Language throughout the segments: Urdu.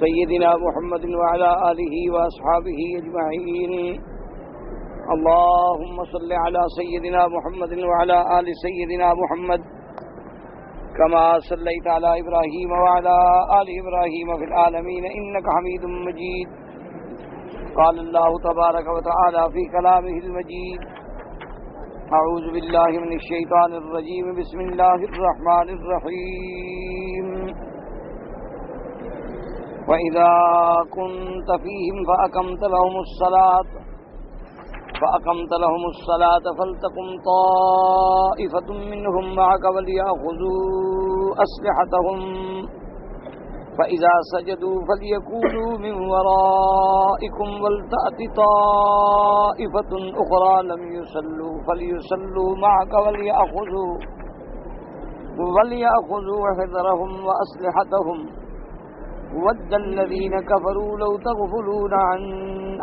سيدنا محمد وعلى آله وأصحابه أجمعين. اللهم صل على سيدنا محمد وعلى آل سيدنا محمد كما صليت على إبراهيم وعلى آل إبراهيم في العالمين إنك حميد مجيد. قال الله تبارك وتعالى في كلامه المجيد: أعوذ بالله من الشيطان الرجيم. بسم الله الرحمن الرحيم. وإذا كنت فيهم فأقمت لهم الصلاة فلتقم طائفة منهم معك وليأخذوا أسلحتهم فإذا سجدوا فليكونوا من ورائكم ولتأت طائفة أخرى لم يصلوا فليصلوا معك وليأخذوا حذرهم وأسلحتهم. ود الذين كفروا لو تغفلون عن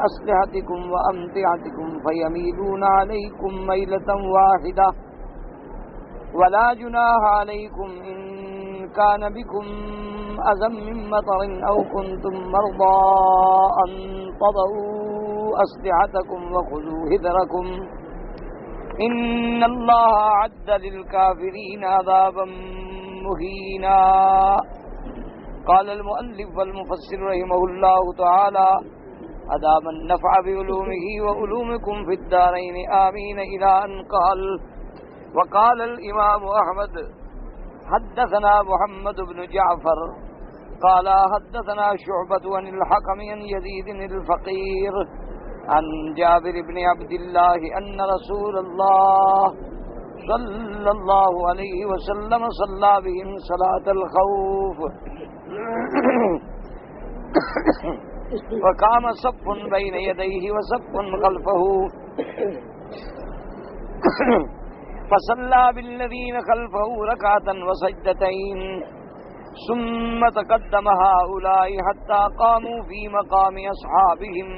أسلحتكم وأمتعتكم فيميلون عليكم ميلة واحدة ولا جناح عليكم إن كان بكم أذى من مطر أو كنتم مرضى أن تضعوا أسلحتكم وخذوا حذركم إن الله أعد للكافرين عذابا مهينا. قال المؤلف والمفسر رحمه الله تعالى: أدام النفع بعلومه وعلومكم في الدارين آمين. إلى أن قال: وقال الإمام أحمد حدثنا محمد بن جعفر قال حدثنا شعبة عن الحكم عن يزيد الفقير عن جابر بن عبد الله أن رسول الله صلى الله عليه وسلم صلى بهم صلاة الخوف وقام صف بين يديه وصف خلفه فصلى بالذين خلفه ركعة وسجدتين ثم تقدم هؤلاء حتى قاموا في مقام أصحابهم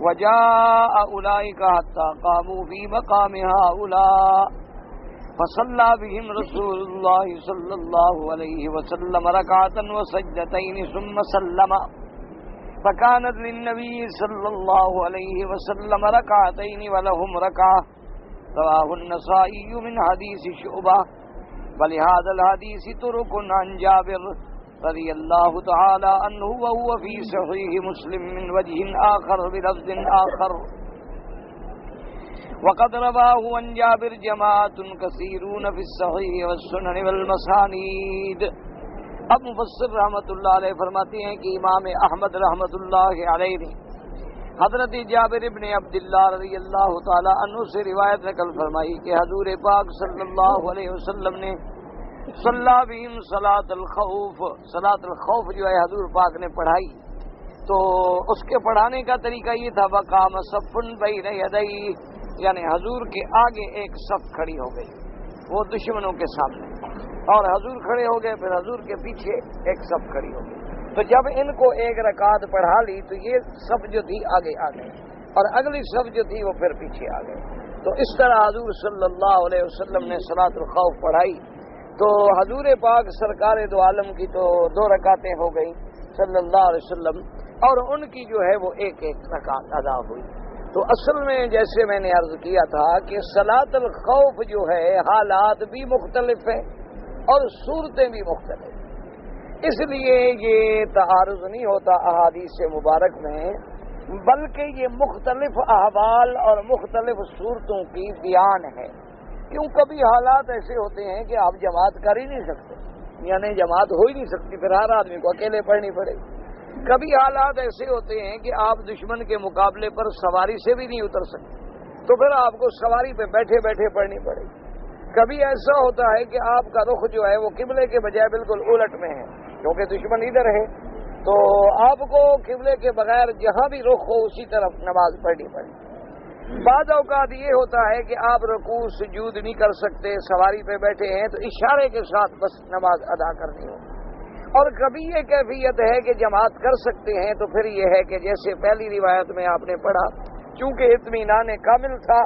وجاء أولئك حتى قاموا في مقام هؤلاء فصلى بهم رسول الله صلى الله عليه وسلم ركعة وسجدتين ثم سلم فكانت للنبي صلى الله عليه وسلم ركعتين ولهم ركعة. رواه النسائي من حديث شعبة. ولهذا الحديث طرق عن جابر رضي الله تعالى عنه وهو في صحيح مسلم من وجه آخر بلفظ آخر. وقد رواه عن جابر جماعة كثيرون في الصحيح والسنن والمسانید. اب مفسر رحمۃ اللہ علیہ فرماتے ہیں کہ امام احمد رحمۃ اللہ علیہ نے حضرت جابر ابن عبداللہ رضی اللہ تعالی عنہ سے روایت نقل فرمائی کہ حضور پاک صلی اللہ علیہ وسلم نے صلی بہم صلاۃ الخوف، صلاۃ الخوف جو ہے حضور پاک نے پڑھائی، تو اس کے پڑھانے کا طریقہ یہ تھا: وقام صف بین یدیہ، یعنی حضور کے آگے ایک صف کھڑی ہو گئی وہ دشمنوں کے سامنے، اور حضور کھڑے ہو گئے، پھر حضور کے پیچھے ایک صف کھڑی ہو گئی. تو جب ان کو ایک رکعت پڑھا لی تو یہ صف جو تھی آگے آ گئی اور اگلی صف جو تھی وہ پھر پیچھے آ گئی. تو اس طرح حضور صلی اللہ علیہ وسلم نے صلاۃ الخوف پڑھائی. تو حضور پاک سرکار دو عالم کی تو 2 رکعتیں ہو گئیں صلی اللہ علیہ وسلم، اور ان کی جو ہے وہ ایک رکعت ادا ہوئی. تو اصل میں جیسے میں نے عرض کیا تھا کہ صلاۃ الخوف جو ہے حالات بھی مختلف ہیں اور صورتیں بھی مختلف، اس لیے یہ تعارض نہیں ہوتا احادیث مبارک میں، بلکہ یہ مختلف احوال اور مختلف صورتوں کی بیان ہے. کیوں کبھی حالات ایسے ہوتے ہیں کہ آپ جماعت کر ہی نہیں سکتے، یعنی جماعت ہو ہی نہیں سکتی، پھر ہر آدمی کو اکیلے پڑھنی پڑے. کبھی حالات ایسے ہوتے ہیں کہ آپ دشمن کے مقابلے پر سواری سے بھی نہیں اتر سکتے، تو پھر آپ کو سواری پہ بیٹھے بیٹھے پڑھنی پڑے. کبھی ایسا ہوتا ہے کہ آپ کا رخ جو ہے وہ قبلے کے بجائے بالکل الٹ میں ہے، کیونکہ دشمن ادھر ہے، تو آپ کو قبلے کے بغیر جہاں بھی رخ ہو اسی طرف نماز پڑھنی پڑے. بعض اوقات یہ ہوتا ہے کہ آپ رکوع سجود نہیں کر سکتے، سواری پہ بیٹھے ہیں تو اشارے کے ساتھ بس نماز ادا کرنی ہو. اور کبھی یہ کیفیت ہے کہ جماعت کر سکتے ہیں، تو پھر یہ ہے کہ جیسے پہلی روایت میں آپ نے پڑھا، چونکہ اطمینان کامل تھا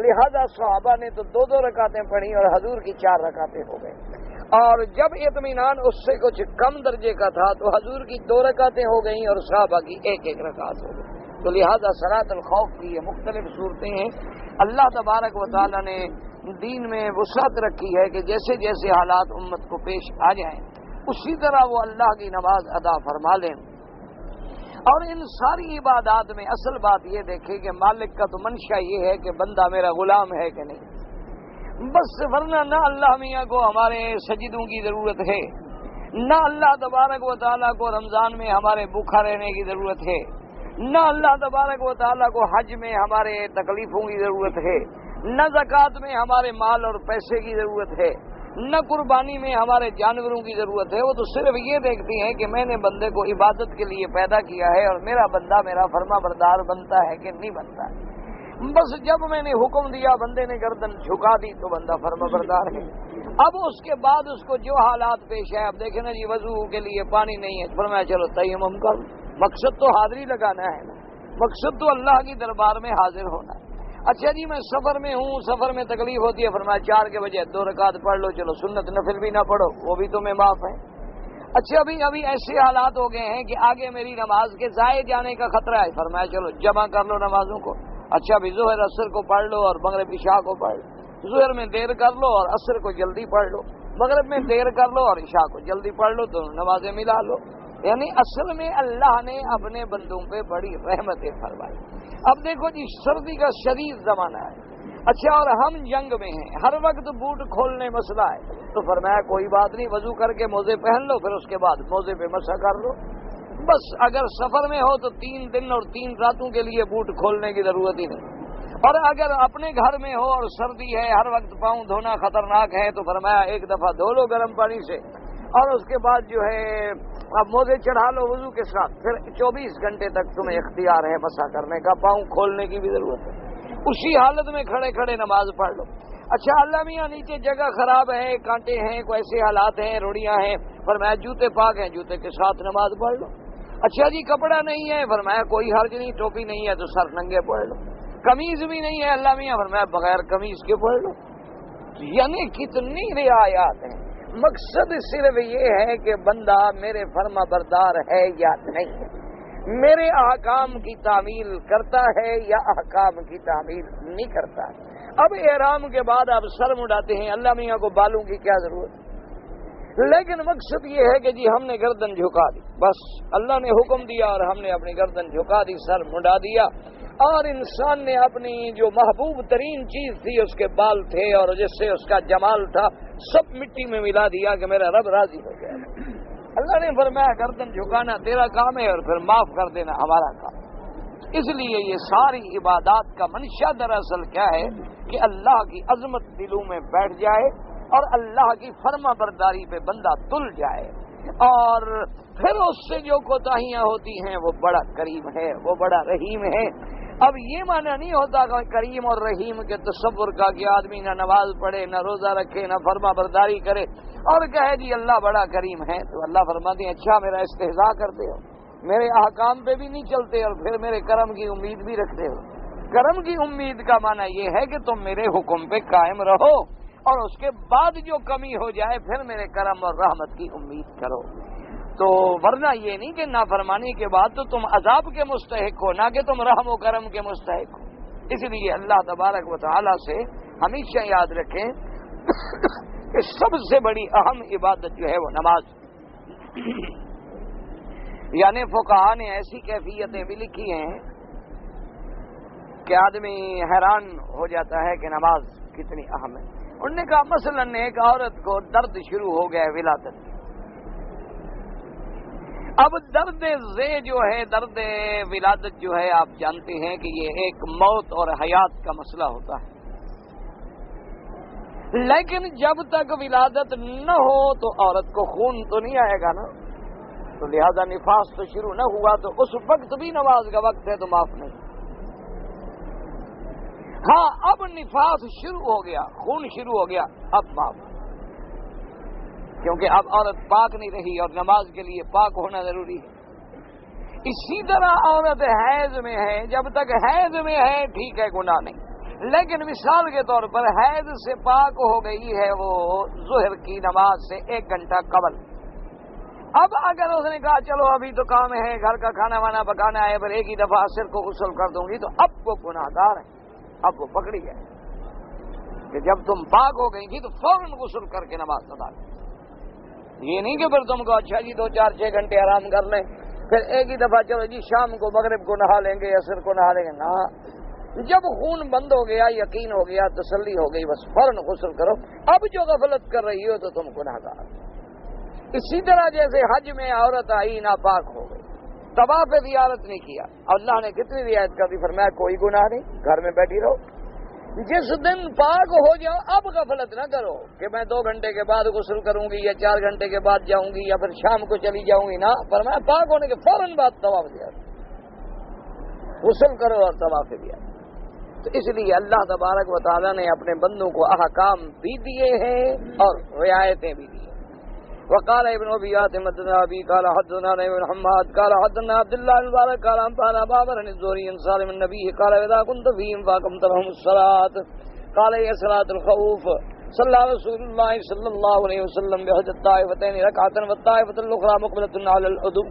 لہذا صحابہ نے تو 2 رکعتیں پڑھی اور حضور کی 4 رکعتیں ہو گئی. اور جب اطمینان اس سے کچھ کم درجے کا تھا تو حضور کی 2 رکعتیں ہو گئیں اور صحابہ کی 1 رکعت ہو گئی. تو لہذا صلاۃ الخوف کی یہ مختلف صورتیں ہیں. اللہ تبارک و تعالیٰ نے دین میں وسعت رکھی ہے کہ جیسے جیسے حالات امت کو پیش آ جائیں اسی طرح وہ اللہ کی نماز ادا فرما لیں. اور ان ساری عبادات میں اصل بات یہ دیکھیں کہ مالک کا تو منشا یہ ہے کہ بندہ میرا غلام ہے کہ نہیں. بس ورنہ نہ اللہ میاں کو ہمارے سجدوں کی ضرورت ہے، نہ اللہ تبارک و تعالیٰ کو رمضان میں ہمارے بھوکا رہنے کی ضرورت ہے، نہ اللہ تبارک و تعالیٰ کو حج میں ہمارے تکلیفوں کی ضرورت ہے، نہ زکوٰۃ میں ہمارے مال اور پیسے کی ضرورت ہے، نہ قربانی میں ہمارے جانوروں کی ضرورت ہے. وہ تو صرف یہ دیکھتی ہیں کہ میں نے بندے کو عبادت کے لیے پیدا کیا ہے اور میرا بندہ میرا فرما بردار بنتا ہے کہ نہیں بنتا ہے. بس جب میں نے حکم دیا بندے نے گردن جھکا دی تو بندہ فرما بردار ہے. اب اس کے بعد اس کو جو حالات پیش ہے، اب دیکھیں نا جی وضو کے لیے پانی نہیں ہے، فرمایا چلو تیمم کر. مقصد تو حاضری لگانا ہے نا، مقصد تو اللہ کی دربار میں حاضر ہونا ہے. اچھا جی میں سفر میں ہوں، سفر میں تکلیف ہوتی ہے، فرمایا 4 کے بجے 2 رکعت پڑھ لو، چلو سنت نفل بھی نہ پڑھو وہ بھی تمہیں معاف ہے. اچھا ابھی ایسے حالات ہو گئے ہیں کہ آگے میری نماز کے ضائع جانے کا خطرہ ہے، فرمایا چلو جمع کر لو نمازوں کو. اچھا ابھی ظہر عصر کو پڑھ لو اور مغرب عشاء کو پڑھ لو. ظہر میں دیر کر لو اور عصر کو جلدی پڑھ لو، مغرب میں دیر کر لو اور عشاء کو جلدی پڑھ لو، تو نمازیں ملا لو. یعنی اصل میں اللہ نے اپنے بندوں پہ بڑی رحمتیں فرمائی. اب دیکھو جی سردی کا شدید زمانہ ہے، اچھا اور ہم جنگ میں ہیں، ہر وقت بوٹ کھولنے مسئلہ ہے، تو فرمایا کوئی بات نہیں، وضو کر کے موزے پہن لو، پھر اس کے بعد موزے پہ مسح کر لو. بس اگر سفر میں ہو تو 3 دن اور 3 راتوں کے لیے بوٹ کھولنے کی ضرورت ہی نہیں. اور اگر اپنے گھر میں ہو اور سردی ہے، ہر وقت پاؤں دھونا خطرناک ہے، تو فرمایا 1 دفعہ دھو لو گرم پانی سے اور اس کے بعد جو ہے اب موزے چڑھا لو وضو کے ساتھ، پھر 24 گھنٹے تک تمہیں اختیار ہے مسح کرنے کا، پاؤں کھولنے کی بھی ضرورت ہے. اسی حالت میں کھڑے کھڑے نماز پڑھ لو. اچھا اللہ میاں نیچے جگہ خراب ہے، کانٹے ہیں، کوئی ایسے حالات ہیں، روڑیاں ہیں، فرمایا جوتے پاک ہیں، جوتے کے ساتھ نماز پڑھ لو. اچھا جی کپڑا نہیں ہے، فرمایا کوئی حرج نہیں، ٹوپی نہیں ہے تو سر ننگے پڑھ لو. قمیض بھی نہیں ہے اللہ میاں، فرمایا بغیر قمیض کے پڑھ لو. یعنی کتنی رعایات ہیں. مقصد صرف یہ ہے کہ بندہ میرے فرما بردار ہے یا نہیں ہے، میرے احکام کی تعمیل کرتا ہے یا احکام کی تعمیل نہیں کرتا. اب احرام کے بعد آپ سر مڈاتے ہیں، اللہ میاں کو بالوں کی کیا ضرورت؟ لیکن مقصد یہ ہے کہ جی ہم نے گردن جھکا دی، بس اللہ نے حکم دیا اور ہم نے اپنی گردن جھکا دی، سر مڈا دیا. اور انسان نے اپنی جو محبوب ترین چیز تھی اس کے بال تھے اور جس سے اس کا جمال تھا سب مٹی میں ملا دیا کہ میرا رب راضی ہو گیا. اللہ نے فرمایا گردن جھکانا تیرا کام ہے اور پھر معاف کر دینا ہمارا کام. اس لیے یہ ساری عبادات کا منشا دراصل کیا ہے کہ اللہ کی عظمت دلوں میں بیٹھ جائے اور اللہ کی فرما برداری پہ بندہ تل جائے، اور پھر اس سے جو کوتاہیاں ہوتی ہیں وہ بڑا کریم ہے، وہ بڑا رحیم ہے. اب یہ معنی نہیں ہوتا کہ کریم اور رحیم کے تصور کا کہ آدمی نہ نماز پڑھے، نہ روزہ رکھے، نہ فرما برداری کرے اور کہے جی اللہ بڑا کریم ہے. تو اللہ فرماتے ہیں اچھا میرا استہزاء کرتے ہو، میرے احکام پہ بھی نہیں چلتے اور پھر میرے کرم کی امید بھی رکھتے ہو. کرم کی امید کا معنی یہ ہے کہ تم میرے حکم پہ قائم رہو اور اس کے بعد جو کمی ہو جائے پھر میرے کرم اور رحمت کی امید کرو. تو ورنہ یہ نہیں کہ نافرمانی کے بعد تو تم عذاب کے مستحق ہو، نہ کہ تم رحم و کرم کے مستحق ہو. اس لیے اللہ تبارک و تعالیٰ سے ہمیشہ یاد رکھیں کہ سب سے بڑی اہم عبادت جو ہے وہ نماز. یعنی فقہاء نے ایسی کیفیتیں بھی لکھی ہیں کہ آدمی حیران ہو جاتا ہے کہ نماز کتنی اہم ہے. انہوں نے کہا مثلا ایک عورت کو درد شروع ہو گیا ہے ولادت. اب درد زے جو ہے، درد ولادت جو ہے آپ جانتے ہیں کہ یہ ایک موت اور حیات کا مسئلہ ہوتا ہے. لیکن جب تک ولادت نہ ہو تو عورت کو خون تو نہیں آئے گا نا، تو لہذا نفاس تو شروع نہ ہوا تو اس وقت بھی نماز کا وقت ہے تو معاف نہیں. ہاں اب نفاس شروع ہو گیا، خون شروع ہو گیا، اب معاف، کیونکہ اب عورت پاک نہیں رہی اور نماز کے لیے پاک ہونا ضروری ہے. اسی طرح عورت حیض میں ہے، جب تک حیض میں ہے ٹھیک ہے گناہ نہیں، لیکن مثال کے طور پر حیض سے پاک ہو گئی ہے وہ ظہر کی نماز سے 1 گھنٹہ قبل. اب اگر اس نے کہا چلو ابھی تو کام ہے، گھر کا کھانا وانا پکانا ہے، پر ایک ہی دفعہ عصر کو غسل کر دوں گی، تو اب وہ گناہ گار ہے، اب وہ پکڑی ہے کہ جب تم پاک ہو گئی تھی تو فوراً غسل کر کے نماز ادا کر. یہ نہیں کہ پھر تم کو اچھا جی 2-4-6 گھنٹے آرام کر لیں، پھر ایک ہی دفعہ چلو جی شام کو مغرب کو نہا لیں گے، عصر کو نہا لیں گے. نہ، جب خون بند ہو گیا، یقین ہو گیا، تسلی ہو گئی، بس فوراً غسل کرو. اب جو غفلت کر رہی ہو تو تم گناہ گار. اسی طرح جیسے حج میں عورت آئی ناپاک ہو گئی، طواف زیارت نہیں کیا، اللہ نے کتنی رعایت کر دی، فرمایا کوئی گناہ نہیں، گھر میں بیٹھی رہو. جس دن پاک ہو جاؤ اب غفلت نہ کرو کہ میں 2 گھنٹے کے بعد غسل کروں گی یا 4 گھنٹے کے بعد جاؤں گی یا پھر شام کو چلی جاؤں گی. نہ، فرمایا پاک ہونے کے فوراً بعد طواف زیارت، غسل کرو اور طواف زیارت. تو اس لیے اللہ تبارک و تعالیٰ نے اپنے بندوں کو احکام بھی دیے ہیں اور رعایتیں بھی دی ہیں. وقال ابن ابي حاتم حدثنا ابي قال حدثنا ابن محمد قال حدثنا عبد الله المبارك قال انبانا بابر بن الزهري عن سالم النبي قال اذا كنت فيهم فاقمت لهم الصلاه قال هي صلاه الخوف صلى رسول الله صلى الله عليه وسلم بحد الطائفتين ركعه والطائفه الاخرى مقبله على العدو.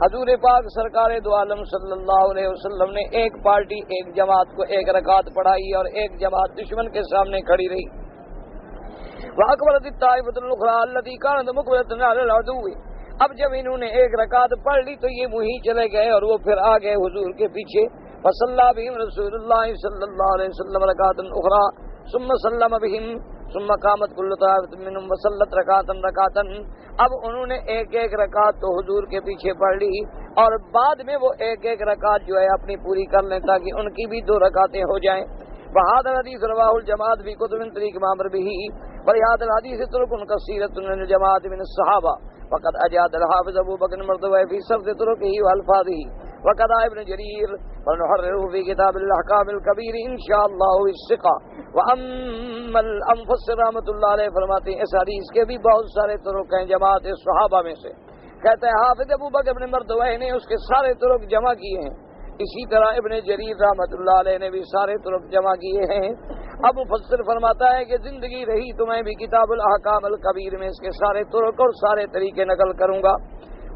حضور پاک سرکار دو عالم صلی اللہ علیہ وسلم نے ایک پارٹی، ایک جماعت کو 1 رکعت پڑھائی اور ایک جماعت دشمن کے سامنے کھڑی رہی. وَأَقْبَلَتِ الطَّائِفَةُ الْأُخْرَىٰ الَّتِي كَانَتْ مُقْبِلَةً عَلَى الْعَدُوِّ. اب جب انہوں نے 1 رکعت پڑھ لی تو یہ وہیں چلے گئے اور وہ پھر آ گئے حضور کے پیچھے. فَصَلَّىٰ بِهِمْ رَسُولُ اللَّهِ صَلَّى اللَّهُ عَلَيْهِ وسلم رَكَعَةً أُخْرَىٰ ثُمَّ سَلَّمَ بِهِمْ ثُمَّ قَامَتْ كُلُّ طَائِفَةٍ مِّنْهُمْ وَصَلَّتْ رَكَعَةً. اب انہوں نے 1 رکعت تو حضور کے پیچھے پڑھ لی اور بعد میں وہ 1 رکعت جو ہے اپنی پوری کر لیں تاکہ ان کی بھی 2 رکعتیں ہو جائیں. وهذا الحديث رواه الجماعة في كتب طريق ما أمر به ولهذا الحديث طرق كثيرة من الجماعة من الصحابة وقد أجاد الحافظ أبو بكر المردوي في سرد طرقه وألفاظه وكذا ابن جرير ونحرره في كتاب الأحكام الكبير إن شاء الله الثقة. وأما المفسر رحمۃ اللہ علیہ فرماتے ہیں اس حدیث کے بھی بہت سارے طرق ہیں جماعت صحابہ میں سے. کہتے ہیں حافظ ابو بکر ابن مردوی نے اس کے سارے طرق جمع کیے ہیں. اسی طرح ابن جریر رحمۃ اللہ علیہ نے بھی سارے طرق جمع کیے ہیں. اب مفسر فرماتا ہے کہ زندگی رہی تو میں بھی کتاب الاحکام الکبیر میں اس کے سارے طرق اور سارے طریقے نقل کروں گا.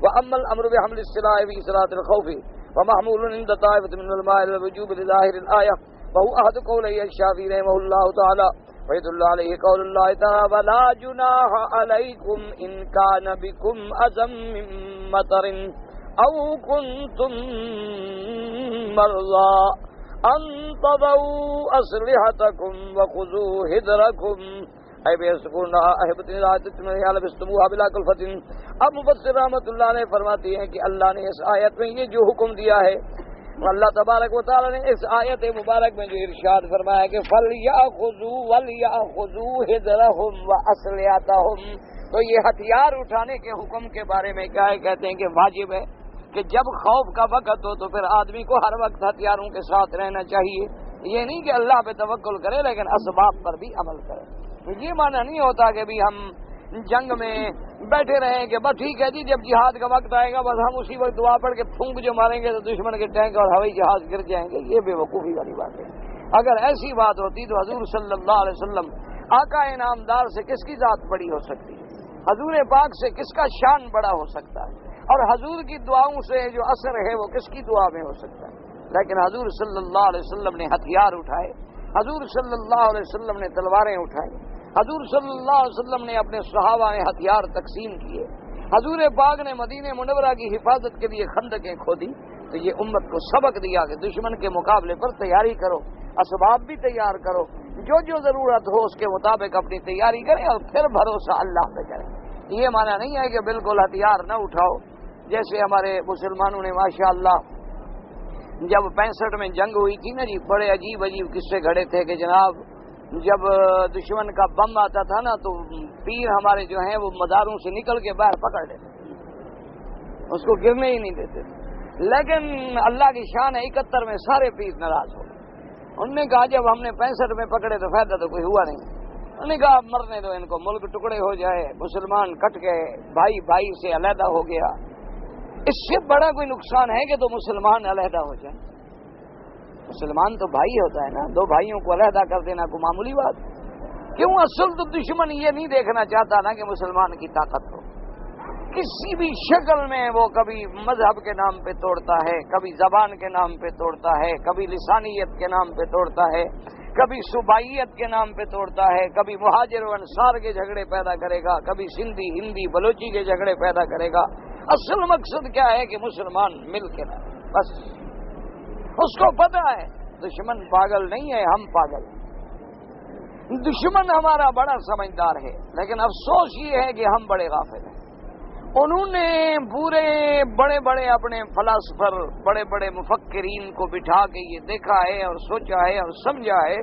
وَأَمَّا الْأَمْرُ بِحَمْلِ السِّلَاحِ فِي صَلَاةِ الْخَوْفِ وَمَحْمُولٌ عِندَ طَائِفَةٍ مِّنَ الْعُلَمَاءِ عَلَى الْوُجُوبِ لِظَاهِرِ الْآيَةِ وَهُوَ أَحَدُ قَوْلَيْ الشَّافِعِيِّ رَحِمَهُ اللَّهُ تَعَالَى وَيَدُلُّ عَلَيْهِ قَوْلُ اللَّهِ تَعَالَى وَلَا جُنَاحَ عَلَيْكُمْ إِن كَانَ بِكُمْ أَذًى مِّن مَّطَرٍ أَوْ كُنتُم مَّرْضَىٰ أَن تَضَعُوا أَسْلِحَتَكُمْ وَخُذُوا حِذْرَكُمْ أَيْ بِيَسْكُنَّ أَحِبَّةٍ إِذَا تَتْمَنَّ لَبِسْتُمُوهَا بِلَا كُلْفَةٍ. اب مفسر رحمۃ اللہ علیہ فرماتی ہیں کہ اللہ نے اس آیت میں یہ جو حکم دیا ہے، اللہ تبارک و تعالی نے اس آیت مبارک میں جو ارشاد فرمایا کہ فَلْيَأْخُذُوا وَلْيَأْخُذُوا حِذْرَهُمْ وَأَسْلِحَتَهُمْ، تو یہ ہتھیار اٹھانے کے حکم کے بارے میں کیا ہے؟ کہتے ہیں کہ واجب ہے کہ جب خوف کا وقت ہو تو پھر آدمی کو ہر وقت ہتھیاروں کے ساتھ رہنا چاہیے. یہ نہیں کہ اللہ پہ توکل کرے لیکن اسباب پر بھی عمل کرے. یہ معنی نہیں ہوتا کہ بھی ہم جنگ میں بیٹھے رہیں کہ بس ٹھیک ہے جی جب جہاد کا وقت آئے گا بس ہم اسی وقت دعا پڑھ کے پھونک جو ماریں گے تو دشمن کے ٹینک اور ہوائی جہاز گر جائیں گے. یہ بے وقوفی والی بات ہے. اگر ایسی بات ہوتی تو حضور صلی اللہ علیہ وسلم آقا انعامدار سے کس کی ذات بڑی ہو سکتی ہے؟ حضور پاک سے کس کا شان بڑا ہو سکتا ہے؟ اور حضور کی دعاؤں سے جو اثر ہے وہ کس کی دعا میں ہو سکتا ہے؟ لیکن حضور صلی اللہ علیہ وسلم نے ہتھیار اٹھائے، حضور صلی اللہ علیہ وسلم نے تلواریں اٹھائیں، حضور صلی اللہ علیہ وسلم نے اپنے صحابہ نے ہتھیار تقسیم کیے، حضور پاک نے مدینہ منورہ کی حفاظت کے لیے خندقیں کھودی. تو یہ امت کو سبق دیا کہ دشمن کے مقابلے پر تیاری کرو، اسباب بھی تیار کرو، جو جو ضرورت ہو اس کے مطابق اپنی تیاری کریں اور پھر بھروسہ اللہ پہ کریں. یہ معنی نہیں ہے کہ بالکل ہتھیار نہ اٹھاؤ. جیسے ہمارے مسلمانوں نے ماشاءاللہ جب 65 میں جنگ ہوئی تھی نا جی، بڑے عجیب عجیب قصے گھڑے تھے کہ جناب جب دشمن کا بم آتا تھا نا تو پیر ہمارے جو ہیں وہ مزاروں سے نکل کے باہر پکڑ لیتے، اس کو گرنے ہی نہیں دیتے. لیکن اللہ کی شان ہے 71 میں سارے پیر ناراض ہو گئے. انہوں نے کہا جب ہم نے 65 میں پکڑے تو فائدہ تو کوئی ہوا نہیں. انہوں نے کہا مرنے دو ان کو، ملک ٹکڑے ہو جائے، مسلمان کٹ گئے، بھائی بھائی سے علیحدہ ہو گیا، اس سے بڑا کوئی نقصان ہے کہ تو مسلمان علیحدہ ہو جائیں. مسلمان تو بھائی ہوتا ہے نا، دو بھائیوں کو علیحدہ کر دینا کوئی معمولی بات؟ کیوں؟ اصل تو دشمن یہ نہیں دیکھنا چاہتا نا کہ مسلمان کی طاقت ہو، کسی بھی شکل میں وہ کبھی مذہب کے نام پہ توڑتا ہے، کبھی زبان کے نام پہ توڑتا ہے، کبھی لسانیت کے نام پہ توڑتا ہے، کبھی صوبائیت کے نام پہ توڑتا ہے، کبھی مہاجر و انصار کے جھگڑے پیدا کرے گا، کبھی سندھی ہندی بلوچی کے جھگڑے پیدا کرے گا۔ اصل مقصد کیا ہے کہ مسلمان مل کے رہے، بس اس کو پتا ہے دشمن پاگل نہیں ہے، ہم پاگل۔ دشمن ہمارا بڑا سمجھدار ہے، لیکن افسوس یہ ہے کہ ہم بڑے غافل ہیں۔ انہوں نے بڑے بڑے اپنے فلاسفر، بڑے بڑے مفکرین کو بٹھا کے یہ دیکھا ہے اور سوچا ہے اور سمجھا ہے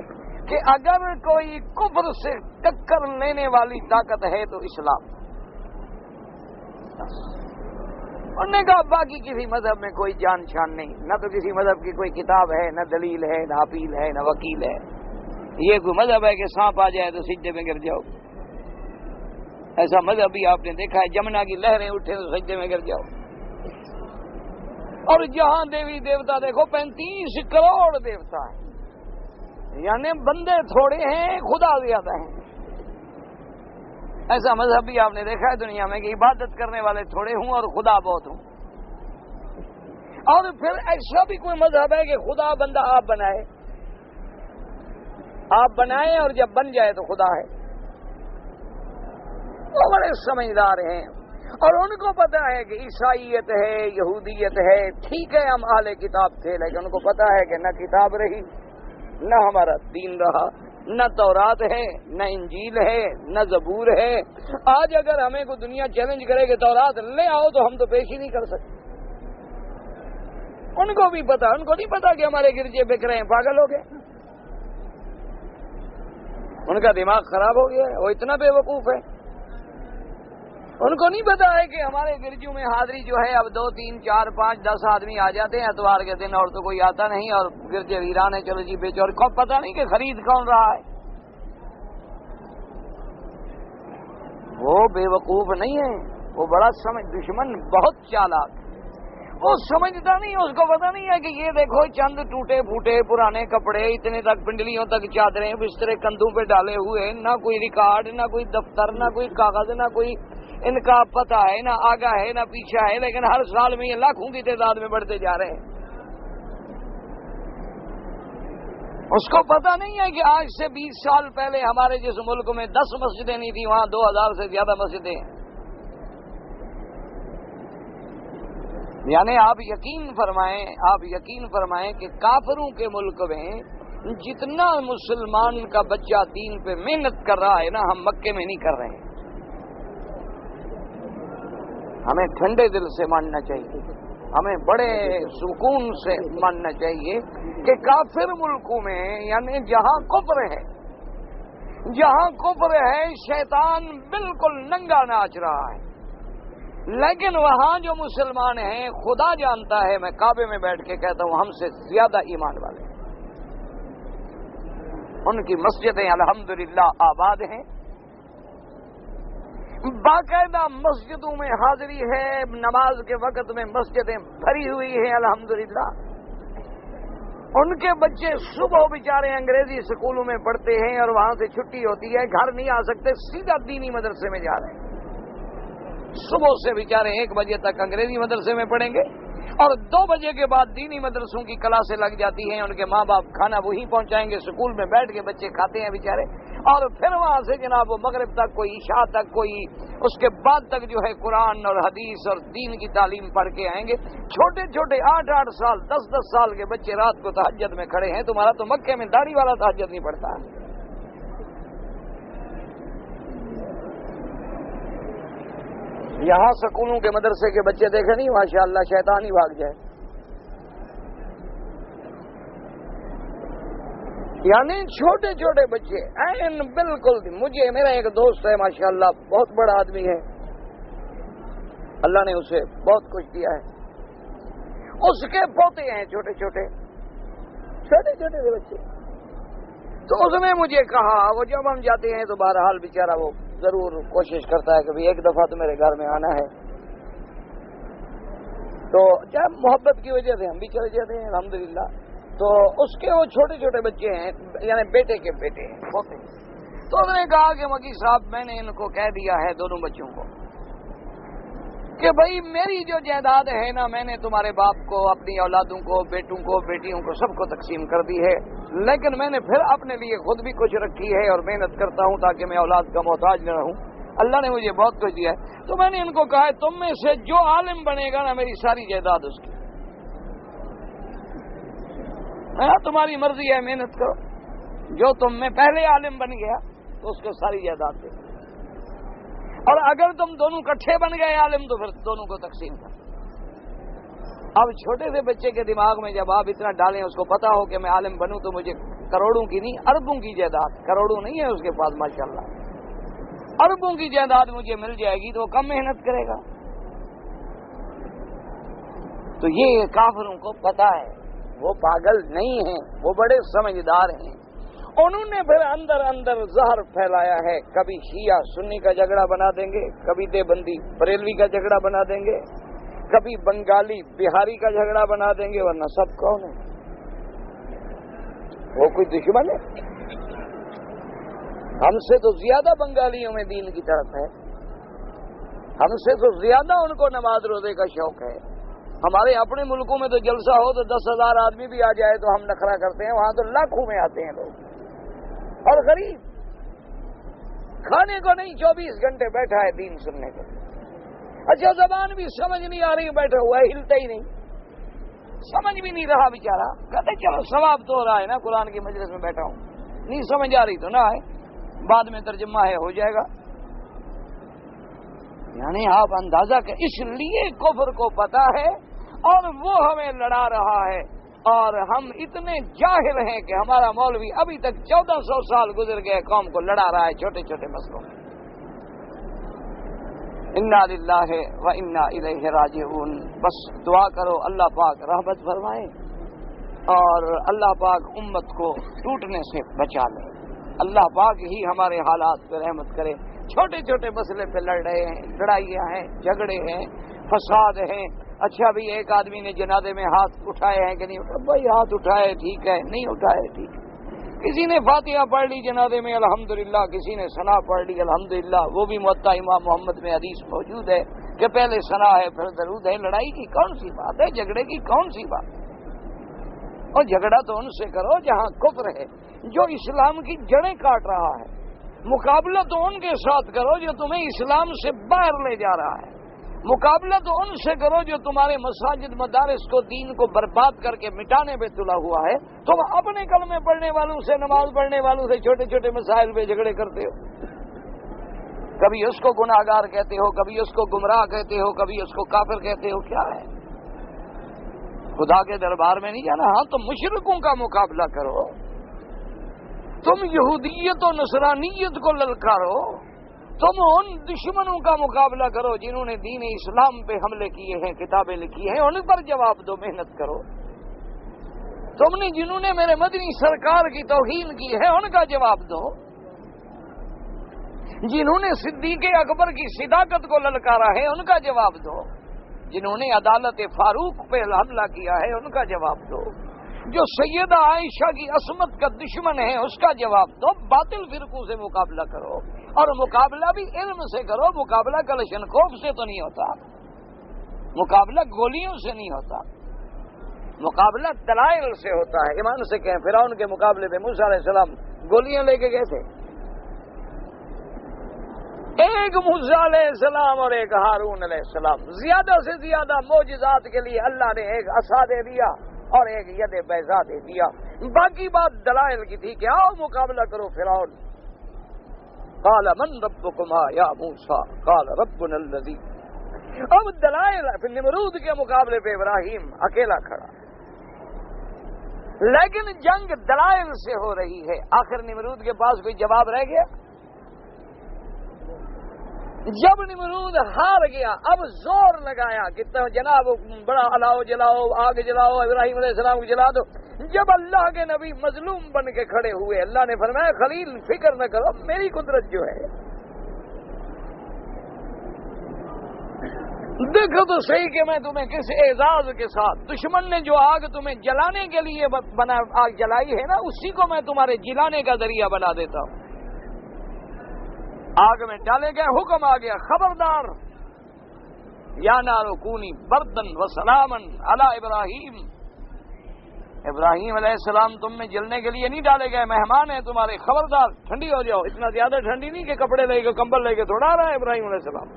کہ اگر کوئی کفر سے ٹکر لینے والی طاقت ہے تو اسلام۔ انہوں نے کہا باقی کسی مذہب میں کوئی جان شان نہیں، نہ تو کسی مذہب کی کوئی کتاب ہے، نہ دلیل ہے، نہ اپیل ہے، نہ وکیل ہے۔ یہ کوئی مذہب ہے کہ سانپ آ جائے تو سجدے میں گر جاؤ؟ ایسا مذہب بھی آپ نے دیکھا ہے؟ جمنا کی لہریں اٹھے تو سجدے میں گر جاؤ؟ اور جہاں دیوی دیوتا دیکھو 35 کروڑ دیوتا ہے، یعنی بندے تھوڑے ہیں، خدا زیادہ ہیں۔ ایسا مذہب بھی آپ نے دیکھا ہے دنیا میں کہ عبادت کرنے والے تھوڑے ہوں اور خدا بہت ہوں؟ اور پھر ایسا بھی کوئی مذہب ہے کہ خدا بندہ آپ بنائے، آپ بنائیں اور جب بن جائے تو خدا ہے؟ وہ بڑے سمجھدار ہیں اور ان کو پتا ہے کہ عیسائیت ہے، یہودیت ہے، ٹھیک ہے ہم اہل کتاب تھے، لیکن ان کو پتا ہے کہ نہ کتاب رہی، نہ ہمارا دین رہا، نہ تورات ہے، نہ انجیل ہے، نہ زبور ہے۔ آج اگر ہمیں کوئی دنیا چیلنج کرے کہ تورات لے آؤ تو ہم تو پیش ہی نہیں کر سکتے۔ ان کو بھی پتا، ان کو نہیں پتا کہ ہمارے گرجے بک رہے ہیں، پاگل ہو گئے، ان کا دماغ خراب ہو گیا ہے، وہ اتنا بے وقوف ہے۔ ان کو نہیں پتا ہے کہ ہمارے گرجوں میں حاضری جو ہے اب 2 3 4 5 10 آدمی آ جاتے ہیں اتوار کے دن، اور تو کوئی آتا نہیں، اور گرجے ویران ہے، چلو جی بیچو، اور کو پتا نہیں کہ خرید کون رہا ہے۔ وہ بے وقوف نہیں ہے، وہ بڑا دشمن بہت چالاک، وہ سمجھتا نہیں، اس کو پتا نہیں ہے کہ یہ دیکھو چند ٹوٹے پھوٹے پرانے کپڑے، اتنے تک پنڈلیوں تک چادریں بسترے کندھوں پہ ڈالے ہوئے، نہ کوئی ریکارڈ، نہ کوئی دفتر، نہ کوئی کاغذ، نہ کوئی ان کا پتہ ہے، نہ آگا ہے نہ پیچھا ہے، لیکن ہر سال میں یہ لاکھوں کی تعداد میں بڑھتے جا رہے ہیں۔ اس کو پتہ نہیں ہے کہ آج سے 20 سال پہلے ہمارے جس ملک میں 10 مسجدیں نہیں تھیں، وہاں 2000 سے زیادہ مسجدیں ہیں۔ یعنی آپ یقین فرمائیں کہ کافروں کے ملک میں جتنا مسلمان کا بچہ دین پہ محنت کر رہا ہے نا، ہم مکے میں نہیں کر رہے ہیں۔ ہمیں ٹھنڈے دل سے ماننا چاہیے، ہمیں بڑے سکون سے ماننا چاہیے کہ کافر ملکوں میں، یعنی جہاں کفر ہے، شیطان بالکل ننگا ناچ رہا ہے، لیکن وہاں جو مسلمان ہیں خدا جانتا ہے، میں کعبے میں بیٹھ کے کہتا ہوں ہم سے زیادہ ایمان والے ہیں۔ ان کی مسجدیں الحمدللہ آباد ہیں، باقاعدہ مسجدوں میں حاضری ہے، نماز کے وقت میں مسجدیں بھری ہوئی ہیں الحمدللہ۔ ان کے بچے صبح بیچارے انگریزی سکولوں میں پڑھتے ہیں اور وہاں سے چھٹی ہوتی ہے، گھر نہیں آ سکتے، سیدھا دینی مدرسے میں جا رہے ہیں۔ صبح سے بیچارے 1 بجے تک انگریزی مدرسے میں پڑھیں گے اور 2 بجے کے بعد دینی مدرسوں کی کلاسیں لگ جاتی ہیں، ان کے ماں باپ کھانا وہی پہنچائیں گے، سکول میں بیٹھ کے بچے کھاتے ہیں بیچارے، اور پھر وہاں سے جناب وہ مغرب تک، کوئی عشاء تک، کوئی اس کے بعد تک جو ہے قرآن اور حدیث اور دین کی تعلیم پڑھ کے آئیں گے۔ چھوٹے چھوٹے 8 سال 10 سال کے بچے رات کو تہجد میں کھڑے ہیں، تمہارا تو مکے میں داڑھی والا تہجد نہیں پڑتا ہے۔ یہاں سکولوں کے مدرسے کے بچے دیکھے نہیں، ماشاءاللہ شیطان ہی بھاگ جائے۔ یعنی چھوٹے چھوٹے بچے بالکل۔ مجھے میرا ایک دوست ہے ماشاءاللہ، بہت بڑا آدمی ہے، اللہ نے اسے بہت کچھ دیا ہے، اس کے پوتے ہیں چھوٹے چھوٹے بچے۔ تو اس نے مجھے کہا، وہ جب ہم جاتے ہیں تو بہرحال بیچارہ وہ ضرور کوشش کرتا ہے کہ ایک دفعہ تو میرے گھر میں آنا ہے، تو کیا محبت کی وجہ سے ہم بھی چلے جاتے ہیں الحمدللہ۔ تو اس کے وہ چھوٹے چھوٹے بچے ہیں، یعنی بیٹے کے بیٹے ہیں ہوتے ہیں۔ تو انہوں نے کہا کہ مکی صاحب میں نے ان کو کہہ دیا ہے دونوں بچوں کو کہ بھائی میری جو جائیداد ہے نا، میں نے تمہارے باپ کو، اپنی اولادوں کو، بیٹوں کو، بیٹیوں کو، سب کو تقسیم کر دی ہے، لیکن میں نے پھر اپنے لیے خود بھی کچھ رکھی ہے اور محنت کرتا ہوں تاکہ میں اولاد کا محتاج نہ رہوں۔ اللہ نے مجھے بہت کچھ دیا ہے، تو میں نے ان کو کہا ہے تم میں سے جو عالم بنے گا نا، میری ساری جائیداد اس کی، تمہاری مرضی ہے، محنت کرو، جو تم میں پہلے عالم بن گیا تو اس کو ساری جائیداد دے، اور اگر تم دونوں کٹھے بن گئے عالم تو پھر دونوں کو تقسیم کر۔ اب چھوٹے سے بچے کے دماغ میں جب آپ اتنا ڈالیں، اس کو پتا ہو کہ میں عالم بنوں تو مجھے کروڑوں کی نہیں، اربوں کی جائیداد، کروڑوں نہیں ہے اس کے پاس ماشاءاللہ، اربوں کی جائیداد مجھے مل جائے گی تو وہ کم محنت کرے گا۔ تو یہ کافروں کو پتا ہے، وہ پاگل نہیں ہیں، وہ بڑے سمجھدار ہیں۔ انہوں نے پھر اندر اندر زہر پھیلایا ہے، کبھی شیعہ سنی کا جھگڑا بنا دیں گے، کبھی دیوبندی بریلوی کا جھگڑا بنا دیں گے، کبھی بنگالی بہاری کا جھگڑا بنا دیں گے، ورنہ سب کون ہے؟ وہ کوئی دشمن ہے؟ ہم سے تو زیادہ بنگالیوں میں دین کی طرف ہے، ہم سے تو زیادہ ان کو نماز روزے کا شوق ہے۔ ہمارے اپنے ملکوں میں تو جلسہ ہو تو 10,000 آدمی بھی آ جائے تو ہم نخرہ کرتے ہیں، وہاں تو لاکھوں میں آتے ہیں لوگ، اور غریب کھانے کو نہیں 24 گھنٹے بیٹھا ہے دین سننے کو۔ اچھا زبان بھی سمجھ نہیں آ رہی، بیٹھا ہوا ہے، ہلتا ہی نہیں، سمجھ بھی نہیں رہا بیچارہ، کہتے چلو ثواب تو ہو رہا ہے نا، قرآن کی مجلس میں بیٹھا ہوں، نہیں سمجھ آ رہی تو نہ آئے، بعد میں ترجمہ ہے ہو جائے گا۔ یعنی آپ اندازہ کہ اس لیے کفر کو پتا ہے اور وہ ہمیں لڑا رہا ہے، اور ہم اتنے جاہل ہیں کہ ہمارا مولوی ابھی تک 1400 سال گزر گئے قوم کو لڑا رہا ہے چھوٹے چھوٹے مسئلوں میں۔ انا للہ و انا الیہ راجعون۔ بس دعا کرو اللہ پاک رحمت فرمائے اور اللہ پاک امت کو ٹوٹنے سے بچا لے، اللہ پاک ہی ہمارے حالات پہ رحمت کرے۔ چھوٹے چھوٹے مسئلے پہ لڑ رہے ہیں، لڑائیاں ہیں، جھگڑے ہیں، فساد ہیں۔ اچھا بھی ایک آدمی نے جنازے میں ہاتھ اٹھائے ہیں کہ نہیں اٹھائے؟ بھائی ہاتھ اٹھائے ٹھیک ہے، نہیں اٹھائے ٹھیک ہے۔ کسی نے فاتحہ پڑھ لی جنازے میں الحمدللہ، کسی نے ثنا پڑھ لی الحمدللہ، وہ بھی موطا امام محمد میں حدیث موجود ہے کہ پہلے ثنا ہے پھر درود ہے۔ لڑائی کی کون سی بات ہے؟ جھگڑے کی کون سی بات ہے؟ اور جھگڑا تو ان سے کرو جہاں کفر ہے، جو اسلام کی جڑیں کاٹ رہا ہے۔ مقابلہ تو ان کے ساتھ کرو جو تمہیں اسلام سے باہر لے جا رہا ہے، مقابلہ تو ان سے کرو جو تمہارے مساجد مدارس کو، دین کو برباد کر کے مٹانے پہ تلا ہوا ہے۔ تم اپنے کلمے پڑھنے والوں سے، نماز پڑھنے والوں سے چھوٹے چھوٹے مسائل پہ جھگڑے کرتے ہو، کبھی اس کو گناہگار کہتے ہو، کبھی اس کو گمراہ کہتے ہو، کبھی اس کو کافر کہتے ہو۔ کیا ہے؟ خدا کے دربار میں نہیں جانا؟ ہاں تم مشرکوں کا مقابلہ کرو، تم یہودیت و نصرانیت کو للکارو، تم ان دشمنوں کا مقابلہ کرو جنہوں نے دین اسلام پہ حملے کیے ہیں، کتابیں لکھی ہیں، ان پر جواب دو، محنت کرو۔ تم نے جنہوں نے میرے مدنی سرکار کی توہین کی ہے ان کا جواب دو، جنہوں نے صدیق اکبر کی صداقت کو للکارا ہے ان کا جواب دو، جنہوں نے عدالت فاروق پہ حملہ کیا ہے ان کا جواب دو، جو سیدہ عائشہ کی عصمت کا دشمن ہے اس کا جواب دو۔ باطل فرقوں سے مقابلہ کرو، اور مقابلہ بھی علم سے کرو۔ مقابلہ کلشنکوف سے تو نہیں ہوتا، مقابلہ گولیوں سے نہیں ہوتا، مقابلہ دلائل سے ہوتا ہے۔ ایمان سے کہیں فرعون کے مقابلے میں موسیٰ علیہ السلام گولیاں لے کے گئے تھے، ایک موسیٰ علیہ السلام اور ایک ہارون علیہ السلام۔ زیادہ سے زیادہ معجزات کے لیے اللہ نے ایک عصا دے دیا اور ایک ید بیضا دے دیا، باقی بات دلائل کی تھی کہ آؤ مقابلہ کرو فرعون۔ قال من ربکما یا موسیٰ قال ربنا الذی۔ اب دلائل نمرود کے مقابلے پہ ابراہیم اکیلا کھڑا، لیکن جنگ دلائل سے ہو رہی ہے۔ آخر نمرود کے پاس کوئی جواب رہ گیا؟ جب نمرود ہار گیا اب زور لگایا کہ جناب بڑا الاؤ جلاؤ، آگ جلاؤ، ابراہیم علیہ السلام کو جلا دو۔ جب اللہ کے نبی مظلوم بن کے کھڑے ہوئے، اللہ نے فرمایا خلیل فکر نہ کرو، میری قدرت جو ہے دیکھو تو صحیح کہ میں تمہیں کس اعزاز کے ساتھ، دشمن نے جو آگ تمہیں جلانے کے لیے آگ جلائی ہے نا، اسی کو میں تمہارے جلانے کا ذریعہ بنا دیتا ہوں۔ آگ میں ڈالے گئے، حکم آ گیا، خبردار، یا نار کونی بردن و سلامن علی ابراہیم، ابراہیم علیہ السلام تم میں جلنے کے لیے نہیں ڈالے گئے، مہمان ہیں تمہارے، خبردار ٹھنڈی ہو جاؤ۔ اتنا زیادہ ٹھنڈی نہیں کہ کپڑے لے کے کمبل لے کے تھوڑا آ رہا ہے ابراہیم علیہ السلام۔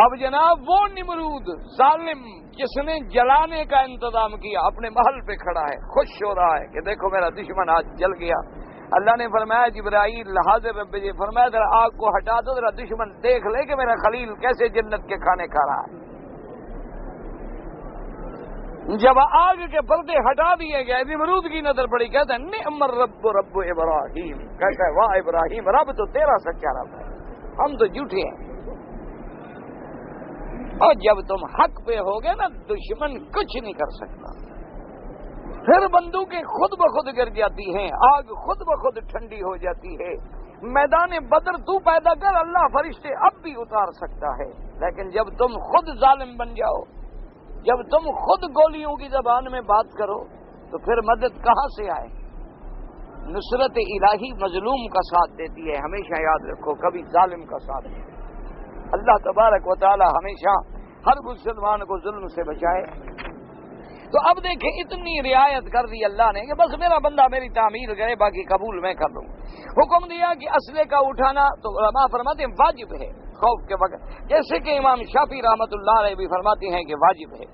اب جناب وہ نمرود ظالم جس نے جلانے کا انتظام کیا، اپنے محل پہ کھڑا ہے، خوش ہو رہا ہے کہ دیکھو میرا دشمن آج جل گیا۔ اللہ نے فرمایا جبرائیل حاضر رب جی، فرمایا ذرا آگ کو ہٹا دو، ذرا دشمن دیکھ لے کہ میرا خلیل کیسے جنت کے کھانے کھا رہا ہے۔ جب آگ کے پردے ہٹا دیے گئے، نمرود کی نظر پڑی، کہتا ہے نعم الرب رب ابراہیم، کہتا ہے واہ ابراہیم، رب تو تیرا سچا رب ہے، ہم تو جھوٹے ہیں۔ اور جب تم حق پہ ہوگے نا، دشمن کچھ نہیں کر سکتا۔ پھر بندوقیں خود بخود گر جاتی ہیں، آگ خود بخود ٹھنڈی ہو جاتی ہے۔ میدان بدر تو پیدا کر، اللہ فرشتے اب بھی اتار سکتا ہے، لیکن جب تم خود ظالم بن جاؤ، جب تم خود گولیوں کی زبان میں بات کرو، تو پھر مدد کہاں سے آئے؟ نصرت الہی مظلوم کا ساتھ دیتی ہے، ہمیشہ یاد رکھو، کبھی ظالم کا ساتھ نہیں۔ اللہ تبارک و تعالی ہمیشہ ہر مسلمان کو ظلم سے بچائے۔ تو اب دیکھیں اتنی رعایت کر دی اللہ نے کہ بس میرا بندہ میری تعمیر کرے، باقی قبول میں کر لوں۔ حکم دیا کہ اسلحے کا اٹھانا تو علماء فرماتے ہیں واجب ہے خوف کے وقت، جیسے کہ امام شافعی رحمۃ اللہ علیہ بھی فرماتے ہیں کہ واجب ہے،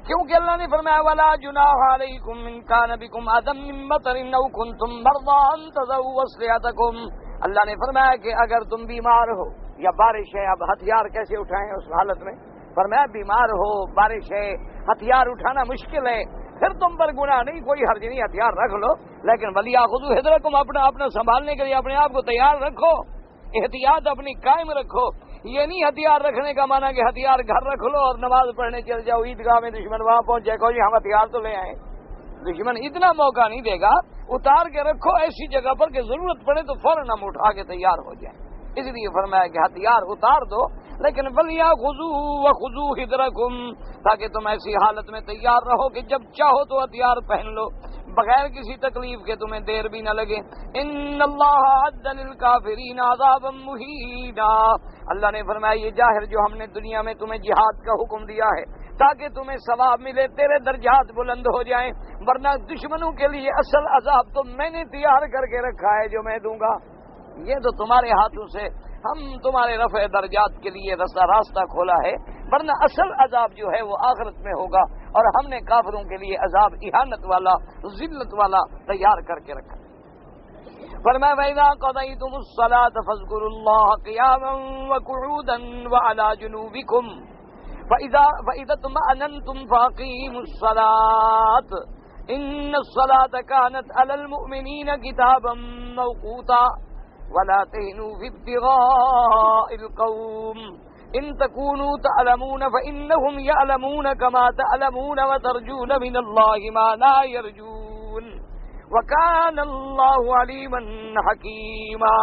کیونکہ اللہ نے فرمایا وَلَا جُنَاحَ عَلَيْكُمْ إِن كَانَ بِكُمْ أَذًى مِّن مَّطَرٍ أَوْ كُنتُم مَّرْضَىٰ أَن تَضَعُوا أَسْلِحَتَكُمْ۔ اللہ نے فرمایا کہ اگر تم بیمار ہو یا بارش ہے، اب ہتھیار کیسے اٹھائیں اس حالت میں؟ فرمایا بیمار ہو، بارش ہے، ہتھیار اٹھانا مشکل ہے، پھر تم پر گناہ نہیں، کوئی حرج نہیں، ہتھیار رکھ لو، لیکن وَلْيَأْخُذُوا حِذْرَكُمْ، اپنا سنبھالنے کے لیے اپنے آپ کو تیار رکھو، احتیاط اپنی قائم رکھو۔ یہ نہیں ہتھیار رکھنے کا معنی کہ ہتھیار گھر رکھ لو اور نماز پڑھنے چل جاؤ، عیدگاہ میں دشمن وہاں پہنچ جائے، کہو جی ہم ہتھیار تو لے آئے۔ دشمن اتنا موقع نہیں دے گا، اتار کے رکھو ایسی جگہ پر کہ ضرورت پڑے تو فوراً ہم اٹھا کے تیار ہو جائیں۔ اس لیے فرمایا کہ ہتھیار اتار دو، لیکن وَلْيَأْخُذُوا وَخُذُوا حِذْرَكُمْ، تاکہ تم ایسی حالت میں تیار رہو کہ جب چاہو تو ہتھیار پہن لو بغیر کسی تکلیف کے، تمہیں دیر بھی نہ لگے۔ ان اللہ اعد للکافرین عذابا مہینا، اللہ نے فرمایا یہ ظاہر جو ہم نے دنیا میں تمہیں جہاد کا حکم دیا ہے تاکہ تمہیں ثواب ملے، تیرے درجات بلند ہو جائیں، ورنہ دشمنوں کے لیے اصل عذاب تو میں نے تیار کر کے رکھا ہے جو میں دوں گا، یہ تو تمہارے ہاتھوں سے ہم تمہارے رفع درجات کے لیے راستہ کھولا ہے، ورنہ اصل عذاب جو ہے وہ آخرت میں ہوگا، اور ہم نے کافروں کے لیے عذاب اہانت والا، ذلت والا تیار کر کے رکھا۔ فرمایا وَإِذَا قَضَيْتُمُ الصَّلَاةَ فَاذْكُرُوا اللَّهَ قِيَامًا وَقُعُودًا وَعَلَى جُنُوبِكُمْ فَإِذَا اطْمَأْنَنْتُمْ فَأَقِيمُوا الصَّلَاةَ إِنَّ الصَّلَاةَ كَانَتْ عَلَى الْمُؤْمِنِينَ كِتَابًا مَّوْقُوتًا وَلَا تَهِنُوا فِي ابْتِغَاءِ الْقَوْمِ إِن تَكُونُوا تَعْلَمُونَ فَإِنَّهُمْ يَعْلَمُونَ كَمَا تَعْلَمُونَ وَتَرْجُونَ مِنَ اللَّهِ مَا لَا يَرْجُونَ وَكَانَ اللَّهُ عَلِيمًا حَكِيمًا۔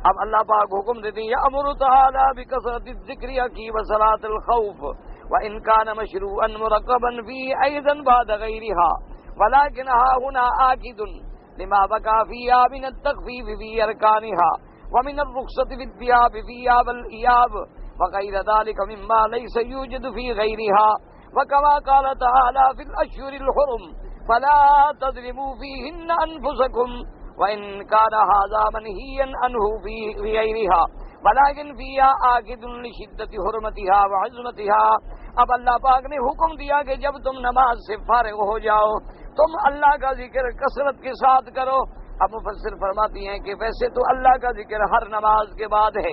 اب اللہ پاک حکم دیتے ہیں یأمر تعالی بکثرت الذکر کی وصلاۃ الخوف وإن كان مشروعا مرغبا فيه أيضا بعد غيرها ولكن ها هنا آكد لما بقى فيها من التخفيف في أركانها ومن الرخصة في الثياب فيها والإياب وغير ذلك مما ليس يوجد في غيرها وكما قال تعالى في الأشهر الحرم فلا تظلموا فيهن أنفسكم وإن كان هذا منهيا عنه في غيرها ولكن فيها آكد لشدة حرمتها وعظمتها۔ اب اللہ پاک نے حکم دیا کہ جب تم نماز سے فارغ ہو جاؤ تم اللہ کا ذکر کثرت کے ساتھ کرو۔ اب مفسر فرماتی ہیں کہ ویسے تو اللہ کا ذکر ہر نماز کے بعد ہے،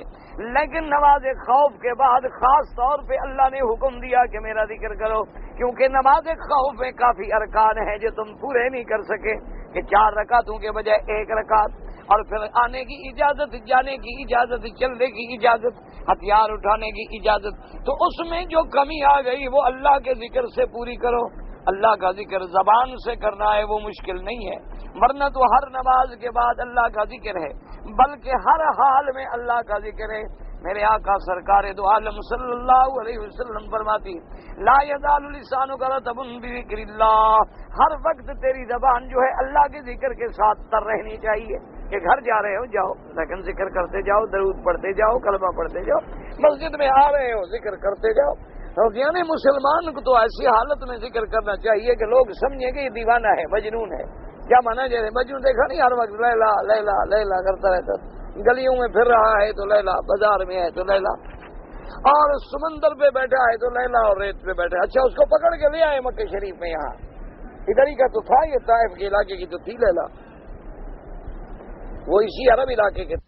لیکن نماز خوف کے بعد خاص طور پہ اللہ نے حکم دیا کہ میرا ذکر کرو، کیونکہ نماز خوف میں کافی ارکان ہیں جو تم پورے نہیں کر سکے، کہ 4 رکعتوں کے بجائے 1 رکعت، اور پھر آنے کی اجازت، جانے کی اجازت، چلنے کی اجازت، ہتھیار اٹھانے کی اجازت، تو اس میں جو کمی آ گئی وہ اللہ کے ذکر سے پوری کرو۔ اللہ کا ذکر زبان سے کرنا ہے وہ مشکل نہیں ہے، ورنہ تو ہر نماز کے بعد اللہ کا ذکر ہے، بلکہ ہر حال میں اللہ کا ذکر ہے۔ میرے آقا سرکار دو عالم صلی اللہ علیہ وسلم فرماتی لا یزال لسانک رطبا بذکر اللہ، ہر وقت تیری زبان جو ہے اللہ کے ذکر کے ساتھ تر رہنی چاہیے۔ کہ گھر جا رہے ہو جاؤ، لیکن ذکر کرتے جاؤ، درود پڑھتے جاؤ، کلمہ پڑھتے جاؤ، مسجد میں آ رہے ہو ذکر کرتے جاؤ۔ یعنی مسلمان کو تو ایسی حالت میں ذکر کرنا چاہیے کہ لوگ سمجھیں کہ یہ دیوانہ ہے، مجنون ہے۔ کیا مانا جیسے مجنون دیکھا نہیں، ہر وقت لیلا لیلا لیلا کرتا رہتا، گلیوں میں پھر رہا ہے تو لیلا، بازار میں ہے تو لیلا، اور سمندر پہ بیٹھا ہے تو لیلا، اور ریت پہ بیٹھا۔ اچھا اس کو پکڑ کے لے آئے مکہ شریف میں، یہاں ادھر ہی کا تو تھا، یہ طائف کے علاقے کی تو تھی لیلا، وہ اسی عرب علاقے کے۔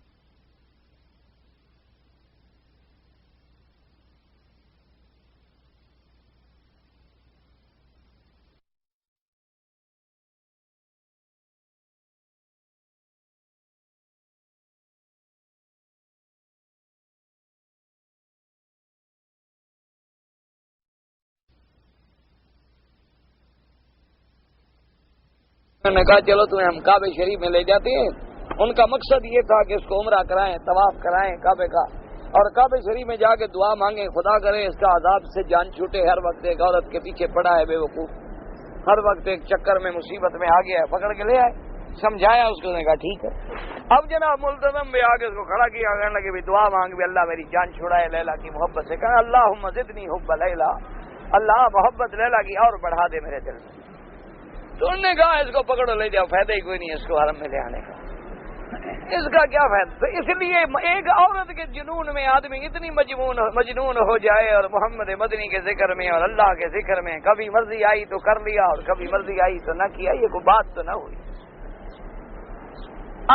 انہوں نے کہا چلو تمہیں ہم کعبے شریف میں لے جاتے ہیں۔ ان کا مقصد یہ تھا کہ اس کو عمرہ کرائیں، طواف کرائیں کعبے کا، اور کعبے شریف میں جا کے دعا مانگیں، خدا کرے اس کا عذاب سے جان چھوٹے۔ ہر وقت ایک عورت کے پیچھے پڑا ہے بے وقوف، ہر وقت ایک چکر میں مصیبت میں آ گیا ہے، پکڑ کے لے آئے، سمجھایا اس کو، نے کہا ٹھیک ہے۔ اب جناب ملتزم بھی آگے اس کو کھڑا کیا، کہنے لگے بھی دعا مانگ بھی اللہ میری جان چھڑائے لیلا کی محبت سے۔ کہا اللہم زدنی حب لیلا، اللہ محبت لیلا کی اور بڑھا دے میرے دل میں۔ تو انہوں نے کہا اس کو پکڑو لے جاؤ، فائدہ ہی کوئی نہیں اس کو حرم میں لے آنے کا، اس کا کیا فائدہ؟ تو اس لیے ایک عورت کے جنون میں آدمی اتنی مجنون ہو جائے، اور محمد مدنی کے ذکر میں اور اللہ کے ذکر میں کبھی مرضی آئی تو کر لیا اور کبھی مرضی آئی تو نہ کیا، یہ کوئی بات تو نہ ہوئی۔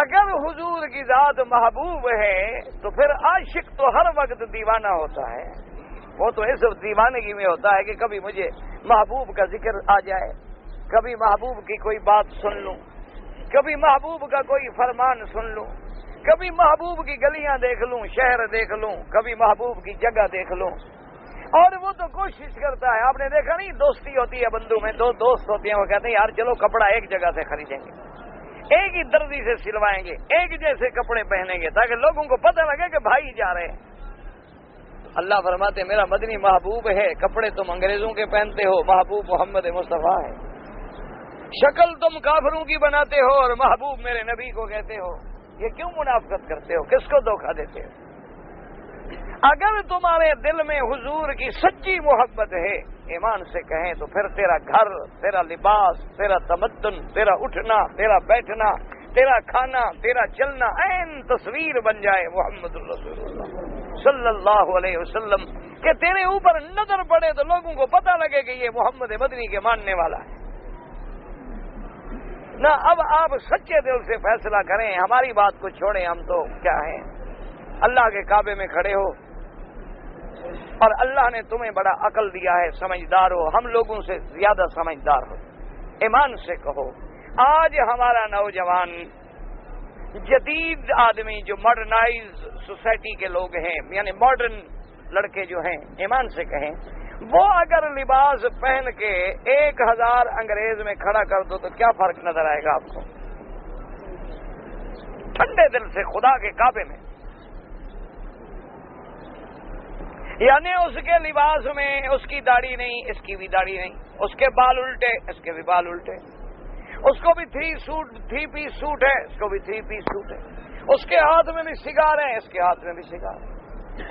اگر حضور کی ذات محبوب ہے تو پھر عاشق تو ہر وقت دیوانہ ہوتا ہے، وہ تو اس دیوانگی میں ہوتا ہے کہ کبھی مجھے محبوب کا ذکر آ جائے، کبھی محبوب کی کوئی بات سن لوں، کبھی محبوب کا کوئی فرمان سن لوں، کبھی محبوب کی گلیاں دیکھ لوں، شہر دیکھ لوں، کبھی محبوب کی جگہ دیکھ لوں۔ اور وہ تو کوشش کرتا ہے، آپ نے دیکھا نہیں دوستی ہوتی ہے بندوں میں، دو دوست ہوتے ہیں، وہ کہتے ہیں یار چلو کپڑا ایک جگہ سے خریدیں گے، ایک ہی درزی سے سلوائیں گے، ایک جیسے کپڑے پہنیں گے تاکہ لوگوں کو پتہ لگے کہ بھائی جا رہے ہیں۔ اللہ فرماتے میرا مدنی محبوب ہے، کپڑے تم انگریزوں کے پہنتے ہو، محبوب محمد مصطفیٰ ہے۔ شکل تم کافروں کی بناتے ہو اور محبوب میرے نبی کو کہتے ہو، یہ کیوں منافقت کرتے ہو، کس کو دھوکہ دیتے ہو؟ اگر تمہارے دل میں حضور کی سچی محبت ہے، ایمان سے کہیں تو پھر تیرا گھر، تیرا لباس، تیرا تمدن، تیرا اٹھنا، تیرا بیٹھنا، تیرا کھانا، تیرا چلنا عین تصویر بن جائے محمد الرسول اللہ صلی اللہ علیہ وسلم، کہ تیرے اوپر نظر پڑے تو لوگوں کو پتہ لگے کہ یہ محمد مدنی کے ماننے والا ہے۔ نہ اب آپ سچے دل سے فیصلہ کریں، ہماری بات کو چھوڑیں، ہم تو کیا ہیں، اللہ کے کعبے میں کھڑے ہو اور اللہ نے تمہیں بڑا عقل دیا ہے، سمجھدار ہو، ہم لوگوں سے زیادہ سمجھدار ہو، ایمان سے کہو۔ آج ہمارا نوجوان جدید آدمی جو ماڈرنائز سوسائٹی کے لوگ ہیں، یعنی ماڈرن لڑکے جو ہیں، ایمان سے کہیں وہ اگر لباس پہن کے 1000 انگریز میں کھڑا کر دو تو کیا فرق نظر آئے گا آپ کو؟ ٹھنڈے دل سے خدا کے کعبے میں، یعنی اس کے لباس میں اس کی داڑھی نہیں، اس کی بھی داڑھی نہیں، اس کے بال الٹے، اس کے بھی بال الٹے، اس کو بھی 3 پیس سوٹ ہے، اس کو بھی 3 پیس سوٹ ہے، اس کے ہاتھ میں بھی سگار ہے، اس کے ہاتھ میں بھی سگار ہے،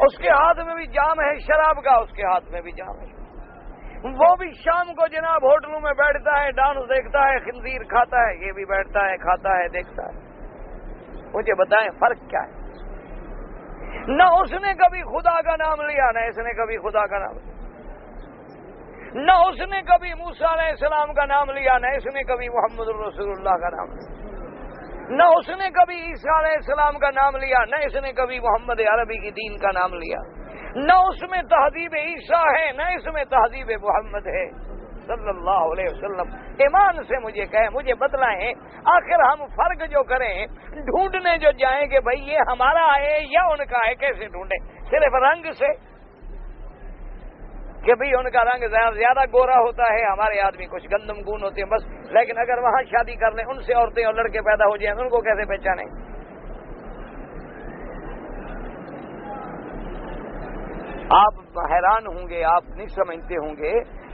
اس کے ہاتھ میں بھی جام ہے شراب کا، اس کے ہاتھ میں بھی جام ہے، وہ بھی شام کو جناب ہوٹلوں میں بیٹھتا ہے، ڈانس دیکھتا ہے، خنزیر کھاتا ہے، یہ بھی بیٹھتا ہے، کھاتا ہے، دیکھتا ہے۔ مجھے بتائیں فرق کیا ہے؟ نہ اس نے کبھی خدا کا نام لیا، نہ اس نے کبھی خدا کا نام لیا، نہ اس نے کبھی موسیٰ علیہ السلام کا نام لیا، نہ اس نے کبھی محمد الرسول اللہ کا نام لیا، نہ اس نے کبھی عیسیٰ علیہ السلام کا نام لیا، نہ اس نے کبھی محمد عربی کی دین کا نام لیا، نہ اس میں تہذیب عیسیٰ ہے، نہ اس میں تہذیب محمد ہے صلی اللہ علیہ وسلم۔ ایمان سے مجھے کہیں، مجھے بتلائیں، آخر ہم فرق جو کریں، ڈھونڈنے جو جائیں کہ بھئی یہ ہمارا ہے یا ان کا ہے، کیسے ڈھونڈیں؟ صرف رنگ سے؟ کہ بھئی ان کا رنگ زیادہ گورا ہوتا ہے، ہمارے آدمی کچھ گندم گون ہوتے ہیں بس. لیکن اگر وہاں شادی کر لیں، ان سے عورتیں اور لڑکے پیدا ہو جائیں، ان کو کیسے پہچانیں؟ آپ حیران ہوں گے، آپ نہیں سمجھتے ہوں گے،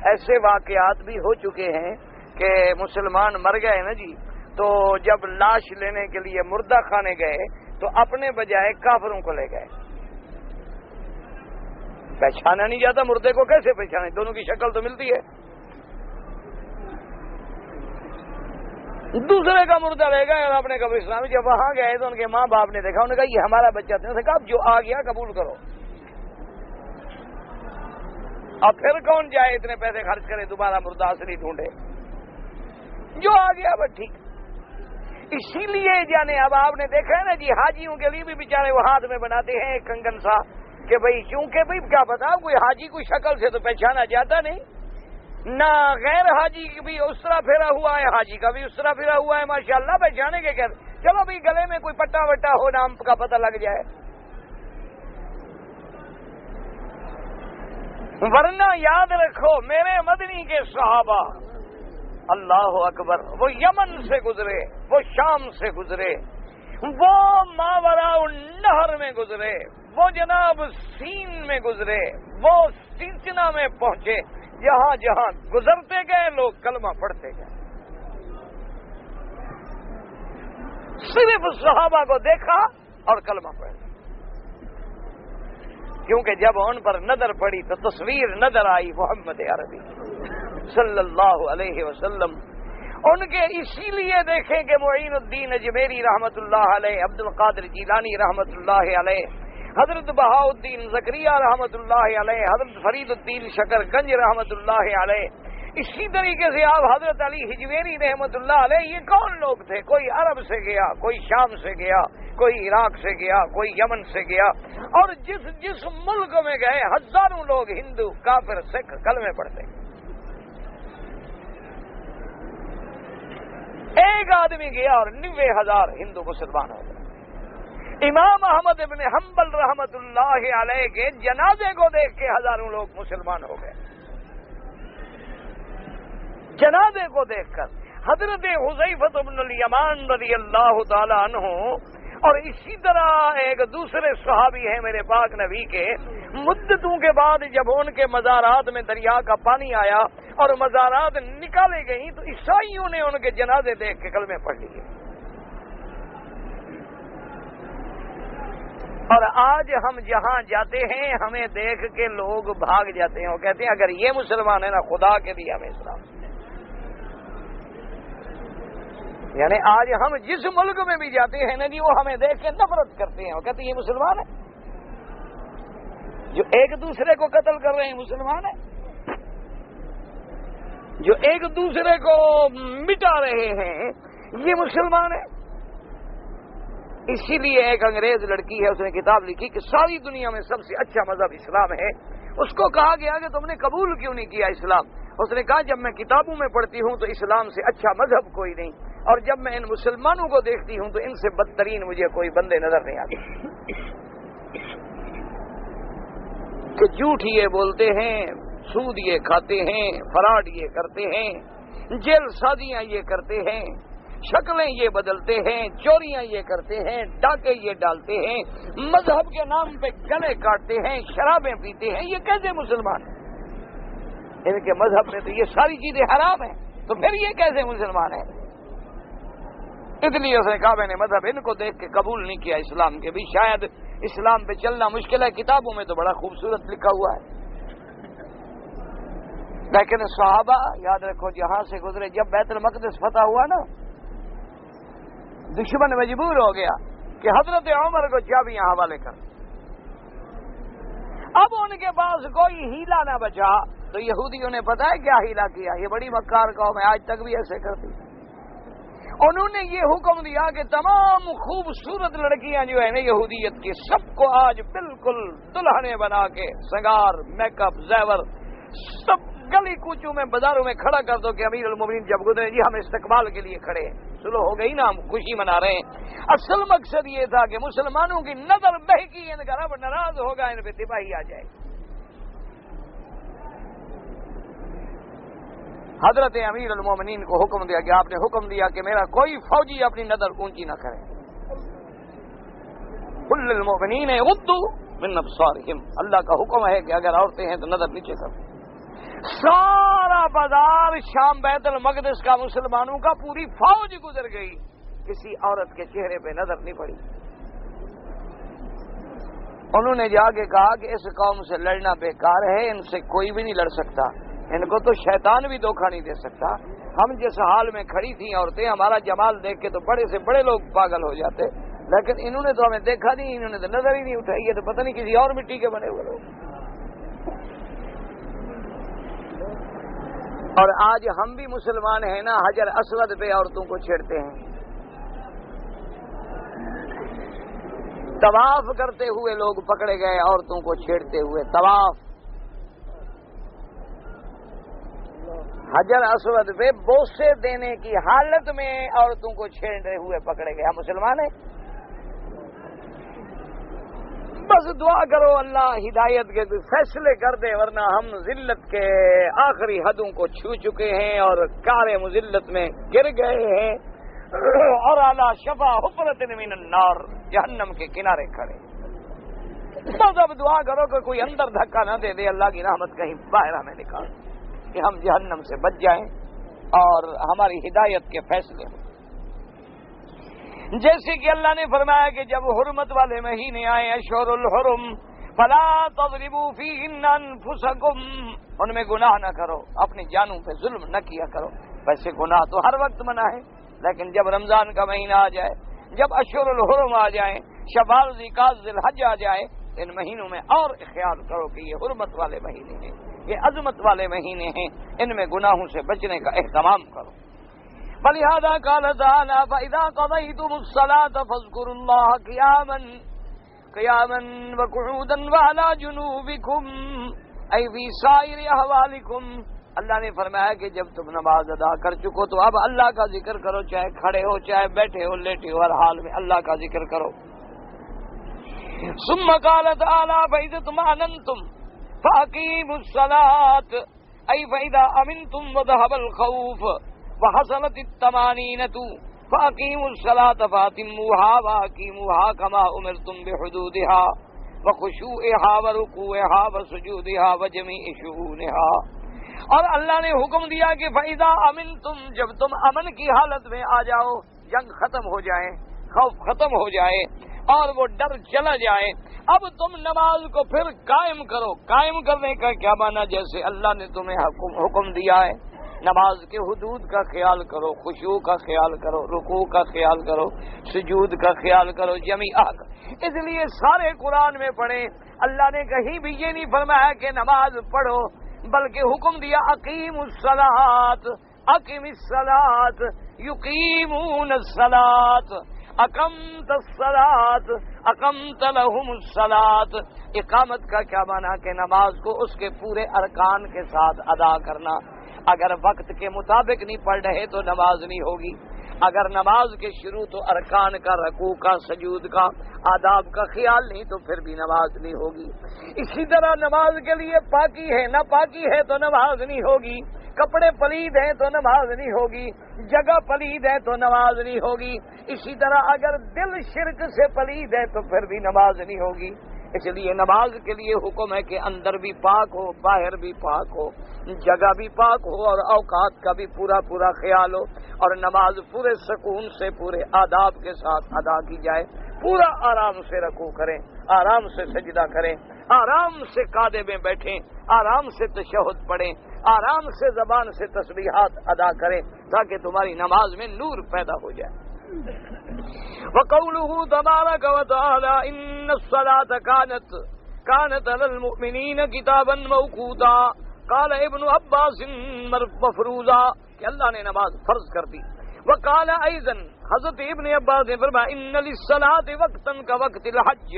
ایسے واقعات بھی ہو چکے ہیں کہ مسلمان مر گئے نا جی، تو جب لاش لینے کے لیے مردہ خانے گئے تو اپنے بجائے کافروں کو لے گئے. پہچانا نہیں جاتا، مردے کو کیسے پہچانے؟ دونوں کی شکل تو ملتی ہے. دوسرے کا مردہ لے گئے اور اپنے قبرستان میں جب وہاں گئے تو ان کے ماں باپ نے دیکھا، انہوں نے کہا یہ ہمارا بچہ تھا. انہوں نے کہا جو آ گیا قبول کرو. اور پھر کون جائے اتنے پیسے خرچ کرے دوبارہ مردہ اصلی ڈھونڈے؟ جو آ گیا بس ٹھیک. اسی لیے جانے اب آپ نے دیکھا ہے نا جی، حاجیوں کے لیے بھی بیچارے وہ ہاتھ میں بناتے ہیں ایک کنگن سا کہ بھئی چونکہ بھئی کیا پتا کوئی حاجی کوئی شکل سے تو پہچانا جاتا نہیں، نہ غیر حاجی بھی اس طرح پھرا ہوا ہے، حاجی کا بھی اس طرح پھرا ہوا ہے، ماشاءاللہ پہچانے کے کہتے چلو بھئی گلے میں کوئی پٹا وٹا ہو نام کا پتہ لگ جائے. ورنہ یاد رکھو میرے مدنی کے صحابہ، اللہ اکبر، وہ یمن سے گزرے، وہ شام سے گزرے، وہ ماورا النہر میں گزرے، وہ جناب سین میں گزرے، وہ سینچنا میں پہنچے، جہاں جہاں گزرتے گئے لوگ کلمہ پڑھتے گئے. صرف صحابہ کو دیکھا اور کلمہ پڑھا، کیونکہ جب ان پر نظر پڑی تو تصویر نظر آئی محمد عربی صلی اللہ علیہ وسلم. ان کے اسی لیے دیکھیں کہ معین الدین اجمیری رحمت اللہ علیہ، عبد القادر جیلانی رحمت اللہ علیہ، حضرت بہاء الدین زکریا رحمت اللہ علیہ، حضرت فرید الدین شکر گنج رحمت اللہ علیہ، اسی طریقے سے آپ حضرت علی حجویری رحمت اللہ علیہ. یہ کون لوگ تھے؟ کوئی عرب سے گیا، کوئی شام سے گیا، کوئی عراق سے گیا، کوئی یمن سے گیا، اور جس ملک میں گئے ہزاروں لوگ ہندو کافر سکھ کلمے پڑھتے. ایک آدمی گیا اور 90,000 ہندو مسلمان ہو گئے. امام احمد ابن حنبل رحمت اللہ علیہ کے جنازے کو دیکھ کے ہزاروں لوگ مسلمان ہو گئے. جنازے کو دیکھ کر حضرت حذیفہ بن الیمان رضی اللہ تعالی عنہ، اور اسی طرح ایک دوسرے صحابی ہیں میرے پاک نبی کے، مدتوں کے بعد جب ان کے مزارات میں دریا کا پانی آیا اور مزارات نکالے گئیں تو عیسائیوں نے ان کے جنازے دیکھ کے کلمے پڑھ لیے. اور آج ہم جہاں جاتے ہیں ہمیں دیکھ کے لوگ بھاگ جاتے ہیں اور کہتے ہیں اگر یہ مسلمان ہے نا خدا کے لیے ہمیں اسلام. یعنی آج ہم جس ملک میں بھی جاتے ہیں نا جی وہ ہمیں دیکھ کے نفرت کرتے ہیں اور کہتے ہیں یہ مسلمان ہے. جو ایک دوسرے کو قتل کر رہے ہیں مسلمان ہیں، جو ایک دوسرے کو مٹا رہے ہیں یہ مسلمان ہیں. اسی لیے ایک انگریز لڑکی ہے، اس نے کتاب لکھی کہ ساری دنیا میں سب سے اچھا مذہب اسلام ہے. اس کو کہا گیا کہ تم نے قبول کیوں نہیں کیا اسلام؟ اس نے کہا جب میں کتابوں میں پڑھتی ہوں تو اسلام سے اچھا مذہب کوئی نہیں، اور جب میں ان مسلمانوں کو دیکھتی ہوں تو ان سے بدترین مجھے کوئی بندے نظر نہیں آتے کہ جھوٹ یہ بولتے ہیں، سود یہ کھاتے ہیں، فراڈ یہ کرتے ہیں، جیل سازیاں یہ کرتے ہیں، شکلیں یہ بدلتے ہیں، چوریاں یہ کرتے ہیں، ڈاکے یہ ڈالتے ہیں، مذہب کے نام پہ گلے کاٹتے ہیں، شرابیں پیتے ہیں. یہ کیسے مسلمان ہیں؟ ان کے مذہب میں تو یہ ساری چیزیں حرام ہیں، تو پھر یہ کیسے مسلمان ہیں؟ اس لیے اس نے کہا میں نے مذہب ان کو دیکھ کے قبول نہیں کیا اسلام کے بھی. شاید اسلام پہ چلنا مشکل ہے، کتابوں میں تو بڑا خوبصورت لکھا ہوا ہے، لیکن صحابہ یاد رکھو جہاں سے گزرے. جب بیت المقدس فتح ہوا نا، دشمن مجبور ہو گیا کہ حضرت عمر کو چابیاں حوالے کر. اب ان کے پاس کوئی ہیلا نہ بچا تو یہودیوں نے پتہ ہے کیا ہیلا کیا؟ یہ بڑی مکار قوم ہے، آج تک بھی ایسے کرتی. انہوں نے یہ حکم دیا کہ تمام خوبصورت لڑکیاں جو ہیں نا یہودیت کی، سب کو آج بالکل دلہنے بنا کے سنگار میک اپ زیور سب گلی کوچوں میں بازاروں میں کھڑا کر دو کہ امیر المومنین جب گزرے جی ہم استقبال کے لیے کھڑے ہیں. سلو ہو گئی نا، ہم خوشی منا رہے ہیں. اصل مقصد یہ تھا کہ مسلمانوں کی نظر بہکی، ان کا رب ناراض ہوگا، ان پہ تباہی آ جائے. حضرت امیر المومنین کو حکم دیا کہ آپ نے حکم دیا کہ میرا کوئی فوجی اپنی نظر اونچی نہ کرے. کل المؤمنین یغضوا من ابصارہم، اللہ کا حکم ہے کہ اگر عورتیں ہیں تو نظر نیچے کرو. سارا بازار شام بیت المقدس کا مسلمانوں کا پوری فوج گزر گئی، کسی عورت کے چہرے پہ نظر نہیں پڑی. انہوں نے جا کے کہا کہ اس قوم سے لڑنا بیکار ہے، ان سے کوئی بھی نہیں لڑ سکتا، ان کو تو شیطان بھی دھوکہ نہیں دے سکتا. ہم جس حال میں کھڑی تھیں عورتیں، ہمارا جمال دیکھ کے تو بڑے سے بڑے لوگ پاگل ہو جاتے، لیکن انہوں نے تو ہمیں دیکھا نہیں، انہوں نے تو نظر ہی نہیں اٹھائی، یہ تو پتہ نہیں کسی اور مٹی کے بنے ہوئے لوگ. اور آج ہم بھی مسلمان ہیں نا، حجر اسود پہ عورتوں کو چھیڑتے ہیں. طواف کرتے ہوئے لوگ پکڑے گئے عورتوں کو چھیڑتے ہوئے. طواف حجر اسود پہ بوسے دینے کی حالت میں عورتوں کو چھیڑتے ہوئے پکڑے گئے. ہم مسلمان ہیں. بس دعا کرو اللہ ہدایت کے فیصلے کر دے، ورنہ ہم ذلت کے آخری حدوں کو چھو چکے ہیں اور کار مذلت میں گر گئے ہیں اور اعلی شفا حفرت من النار، جہنم کے کنارے کھڑے. بس اب دعا کرو کہ کوئی اندر دھکا نہ دے دے، اللہ کی رحمت کہیں باہر ہمیں نکال کہ ہم جہنم سے بچ جائیں اور ہماری ہدایت کے فیصلے ہوں. جیسے کہ اللہ نے فرمایا کہ جب حرمت والے مہینے آئے اشہر الحرم فلا تضربوا فیہن انفسکم، ان میں گناہ نہ کرو، اپنی جانوں پہ ظلم نہ کیا کرو. ویسے گناہ تو ہر وقت منع ہے، لیکن جب رمضان کا مہینہ آ جائے، جب اشہر الحرم آ جائیں، شوال ذوالقعدہ ذوالحج آ جائے، ان مہینوں میں اور خیال کرو کہ یہ حرمت والے مہینے ہیں، یہ عظمت والے مہینے ہیں، ان میں گناہوں سے بچنے کا اہتمام کرو. فلہذا قال تعالی فاذا قضیتم الصلاۃ فاذکروا اللہ قیاما وقعودا وعلی جنوبکم ای فی سائر احوالکم. اللہ نے فرمایا کہ جب تم نماز ادا کر چکو تو اب اللہ کا ذکر کرو، چاہے کھڑے ہو، چاہے بیٹھے ہو، لیٹے ہو، ہر حال میں اللہ کا ذکر کرو. ثم قال تعالی فاذا اطمأننتم فاقیموا الصلاۃ ای فاذا امنتم وذهب الخوف وحصلت الطمانینۃ فاقیموا الصلاۃ فاتموها واقیموها كما امرتم بحدودها وخشوعها ورکوعها وسجودها وجميع شؤونها. اور اللہ نے حکم دیا کہ فَإِذَا أَمِنْتُمْ، جب تم امن کی حالت میں آ جاؤ، جنگ ختم ہو جائے، خوف ختم ہو جائے اور وہ ڈر چلا جائے، اب تم نماز کو پھر قائم کرو. قائم کرنے کا کیا معنی؟ جیسے اللہ نے تمہیں حکم دیا ہے نماز کے حدود کا خیال کرو، خشوع کا خیال کرو، رکوع کا خیال کرو، سجود کا خیال کرو، جمیعہ کا. اس لیے سارے قرآن میں پڑھیں، اللہ نے کہیں بھی یہ نہیں فرمایا کہ نماز پڑھو، بلکہ حکم دیا اقیم الصلاۃ، اقیم الصلاۃ، یقیمون الصلاۃ، اقمت الصلاۃ، اقمت لهم الصلاۃ. اقامت کا کیا معنی کہ نماز کو اس کے پورے ارکان کے ساتھ ادا کرنا. اگر وقت کے مطابق نہیں پڑھ رہے تو نماز نہیں ہوگی. اگر نماز کے شروع تو ارکان کا، رکوع کا، سجود کا، آداب کا خیال نہیں تو پھر بھی نماز نہیں ہوگی. اسی طرح نماز کے لیے پاکی ہے، نہ پاکی ہے تو نماز نہیں ہوگی. کپڑے پلید ہیں تو نماز نہیں ہوگی، جگہ پلید ہے تو نماز نہیں ہوگی. اسی طرح اگر دل شرک سے پلید ہے تو پھر بھی نماز نہیں ہوگی. اس لیے نماز کے لیے حکم ہے کہ اندر بھی پاک ہو، باہر بھی پاک ہو، جگہ بھی پاک ہو اور اوقات کا بھی پورا پورا خیال ہو، اور نماز پورے سکون سے، پورے آداب کے ساتھ ادا کی جائے. پورا آرام سے رکوع کریں، آرام سے سجدہ کریں، آرام سے قعدے میں بیٹھیں، آرام سے تشہد پڑھیں، آرام سے زبان سے تسبیحات ادا کریں تاکہ تمہاری نماز میں نور پیدا ہو جائے. وقوله تبارك وتعالى ان الصلاة كانت على المؤمنين كتابا موقوتا. قال ابن عباس مفروضا، کہ اللہ نے نماز فرض کر دی. وقال ايضا، حضرت ابن عباس نے فرمایا ان للصلاة وقتا كوقت الحج.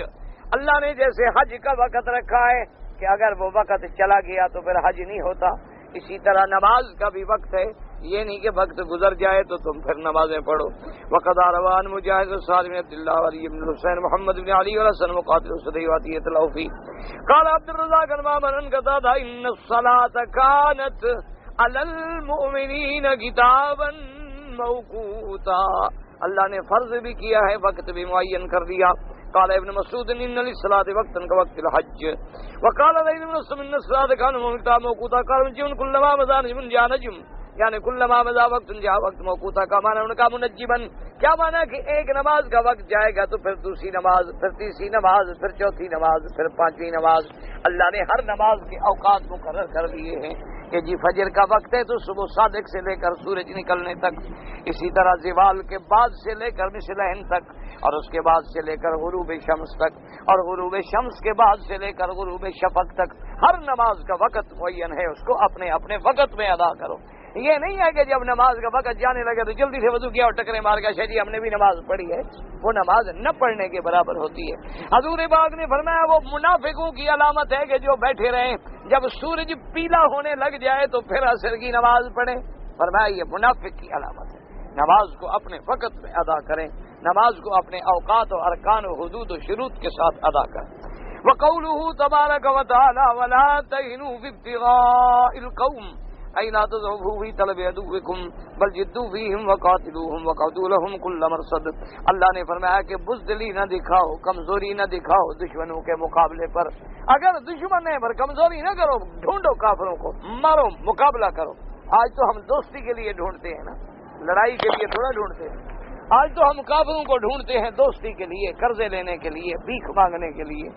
اللہ نے جیسے حج کا وقت رکھا ہے کہ اگر وہ وقت چلا گیا تو پھر حج نہیں ہوتا، اسی طرح نماز کا بھی وقت ہے. یہ نہیں کہ وقت گزر جائے تو تم پھر نمازیں پڑھو. وقد روان مجاہد سالم عبد اللہ علی بن حسین محمد بن علی والحسن مقاتل صدیواتی اطلاع فی. قال عبد الرزاق المامن قتادہ ان الصلاة كانت علی المؤمنین کتابا موقوتا، اللہ نے فرض بھی کیا ہے، وقت بھی معین کر دیا۔ قال ابن مسعود ان للصلاة وقتا كوقت الحج، وقال زيد بن اسلم ان الصلاة كانت موقوتا، قال نجم كلما مضى نجم جاء نجم، یعنی كلما مضى وقت جاء وقت موقوتا کا معنی ان کا منجما، کیا معنی کہ ایک نماز کا وقت جائے گا تو پھر دوسری نماز، پھر تیسری نماز، پھر چوتھی نماز، پھر پانچویں نماز۔ اللہ نے ہر نماز کے اوقات مقرر کر دیے ہیں کہ جی فجر کا وقت ہے تو صبح صادق سے لے کر سورج نکلنے تک، اسی طرح زوال کے بعد سے لے کر مثلہن تک، اور اس کے بعد سے لے کر غروب شمس تک، اور غروب شمس کے بعد سے لے کر غروب شفق تک، ہر نماز کا وقت معین ہے، اس کو اپنے اپنے وقت میں ادا کرو۔ یہ نہیں ہے کہ جب نماز کا وقت جانے لگے تو جلدی سے وضو کیا اور ٹکرے مار گیا جی ہم نے بھی نماز پڑھی ہے، وہ نماز نہ پڑھنے کے برابر ہوتی ہے۔ حضور پاک نے فرمایا وہ منافقوں کی علامت ہے کہ جو بیٹھے رہیں، جب سورج پیلا ہونے لگ جائے تو پھر عصر کی نماز پڑھیں، فرمایا یہ منافق کی علامت ہے۔ نماز کو اپنے وقت میں ادا کریں، نماز کو اپنے اوقات و ارکان و حدود و شروط کے ساتھ ادا کریں۔ وقوله تبارک وتعالی ولا تهنوا في ابتغاء القوم أي لا تضعفوا في طلب عدوكم بل جدوا فيهم وقاتلوهم وقعدوا لهم كل مرصد۔ اللہ نے فرمایا کہ بزدلی نہ دکھاؤ، کمزوری نہ دکھاؤ دشمنوں کے مقابلے پر، اگر دشمن ہے پر کمزوری نہ کرو، ڈھونڈو کافروں کو، مارو، مقابلہ کرو۔ آج تو ہم دوستی کے لیے ڈھونڈتے ہیں نا، لڑائی کے لیے تھوڑا ڈھونڈتے ہیں، آج تو ہم کافروں کو ڈھونڈتے ہیں دوستی کے لیے، قرضے لینے کے لیے، بھیک مانگنے کے لیے،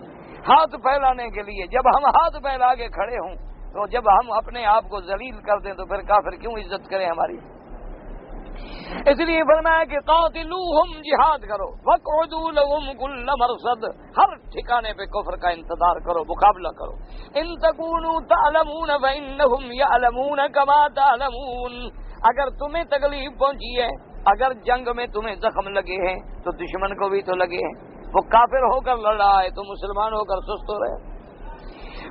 ہاتھ پھیلانے کے لیے۔ جب ہم ہاتھ پھیلا کے کھڑے ہوں تو جب ہم اپنے آپ کو ذلیل کر دیں تو پھر کافر کیوں عزت کریں ہماری؟ اس لیے فرمایا کہ قاتلوہم، جہاد کرو، وقعدوا لہم کل مرصد، ہر ٹھکانے پہ کفر کا انتظار کرو، مقابلہ کرو۔ ان تکونوا تعلمون فانہم یعلمون کما تعلمون، اگر تمہیں تکلیف پہنچی ہے، اگر جنگ میں تمہیں زخم لگے ہیں تو دشمن کو بھی تو لگے ہیں، وہ کافر ہو کر لڑ رہا ہے تو مسلمان ہو کر سست ہو رہے ہیں۔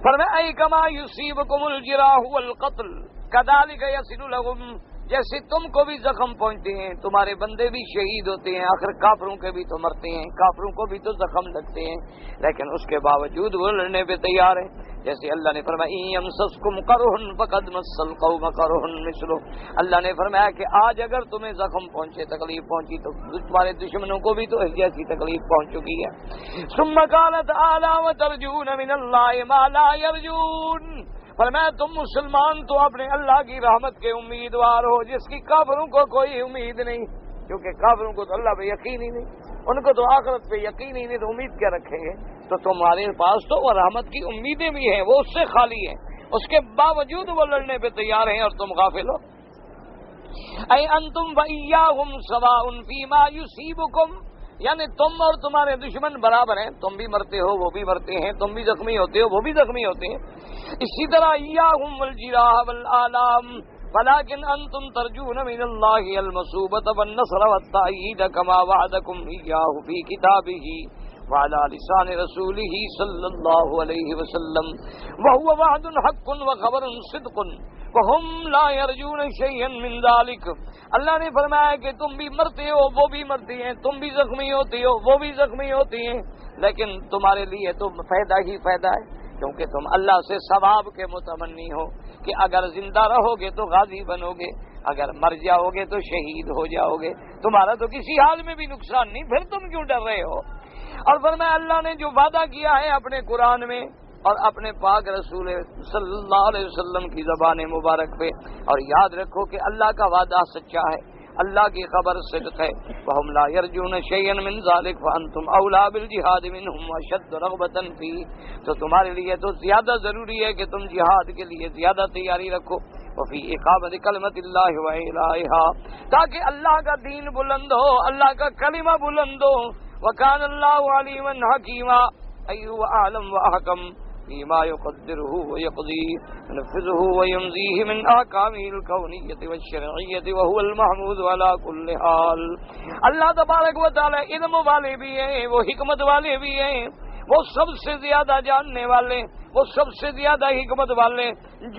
فرمایا ای کما یصیبکم الجراح والقتل کذالک یصل لهم، جیسے تم کو بھی زخم پہنچتے ہیں تمہارے بندے بھی شہید ہوتے ہیں، آخر کافروں کے بھی تو مرتے ہیں، کافروں کو بھی تو زخم لگتے ہیں، لیکن اس کے باوجود وہ لڑنے پہ تیار ہیں۔ جیسے اللہ نے فرمایا ان یمسسکم قرح فقد مس القوم قرح مثلہ، اللہ نے فرمایا کہ آج اگر تمہیں زخم پہنچے، تکلیف پہنچی تو تمہارے دشمنوں کو بھی تو جیسی تکلیف پہنچ چکی ہے۔ ثم قال تعالی وترجون من اللہ ما لا یرجون، فرمایا تم مسلمان تو اپنے اللہ کی رحمت کے امیدوار ہو جس کی کافروں کو کوئی امید نہیں، کیونکہ کافروں کو تو اللہ پہ یقین ہی نہیں، ان کو تو آخرت پہ یقین ہی نہیں، تو امید کیا رکھیں گے؟ تو تمہارے پاس تو وہ رحمت کی امیدیں بھی ہیں، وہ اس سے خالی ہیں، اس کے باوجود وہ لڑنے پہ تیار ہیں اور تم غافل ہو۔ اے انتم وإیاہم سواء فیما یصیبکم، یعنی تم اور تمہارے دشمن برابر ہیں، تم بھی مرتے ہو وہ بھی مرتے ہیں، تم بھی زخمی ہوتے ہو وہ بھی زخمی ہوتے ہیں۔ اسی طرح ایاہم والجراح والآلام ولكن انتم ترجون من اللہ المثوبة والنصر والتأیید کما وعدکم ایاہ فی کتابہ وعلى لسان رسولہ صلی اللہ علیہ وسلم وهو وعد حق وخبر صدق وهم لا يرجون شيئا من ذلك۔ اللہ نے فرمایا کہ تم بھی مرتے ہو وہ بھی مرتے ہیں، تم بھی زخمی ہوتے ہو وہ بھی زخمی ہوتے ہیں، لیکن تمہارے لیے تو فائدہ ہی فائدہ ہے، کیونکہ تم اللہ سے ثواب کے متمنی ہو کہ اگر زندہ رہو گے تو غازی بنو گے، اگر مر جاؤ گے تو شہید ہو جاؤ گے، تمہارا تو کسی حال میں بھی نقصان نہیں، پھر تم کیوں ڈر رہے ہو؟ اور فرمایا اللہ نے جو وعدہ کیا ہے اپنے قرآن میں اور اپنے پاک رسول صلی اللہ علیہ وسلم کی زبان مبارک پہ، اور یاد رکھو کہ اللہ کا وعدہ سچا ہے، اللہ کی خبر صدق ہے۔ وَهُمْ لَا يَرْجُونَ شَيْئًا مِّن ذَلِكَ وَأَنْتُمْ أَوْلَىٰ بِالْجِهَادِ مِنْهُمْ وَأَشَدُّ رَغْبَةً فِيهِ، تو تمہارے لیے تو زیادہ ضروری ہے کہ تم جہاد کے لیے زیادہ تیاری رکھو، وفی اقامت کلمت اللہ وإعلائها، تاکہ اللہ کا دین بلند ہو، اللہ کا کلمہ بلند ہو۔ وَكَانَ اللَّهُ عَلِيمًا حَكِيمًا، أَيُّ أَعْلَمُ وَأَحْكَمُ فيما يقدره ويقضيه ينفذه ويمضيه من احکامه الكونیة والشرعیة وهو المحمود على كل حال۔ اللہ تبارک و تعالی علم والے بھی ہیں، وہ حکمت والے بھی ہیں، وہ سب سے زیادہ جاننے والے، وہ سب سے زیادہ حکمت والے،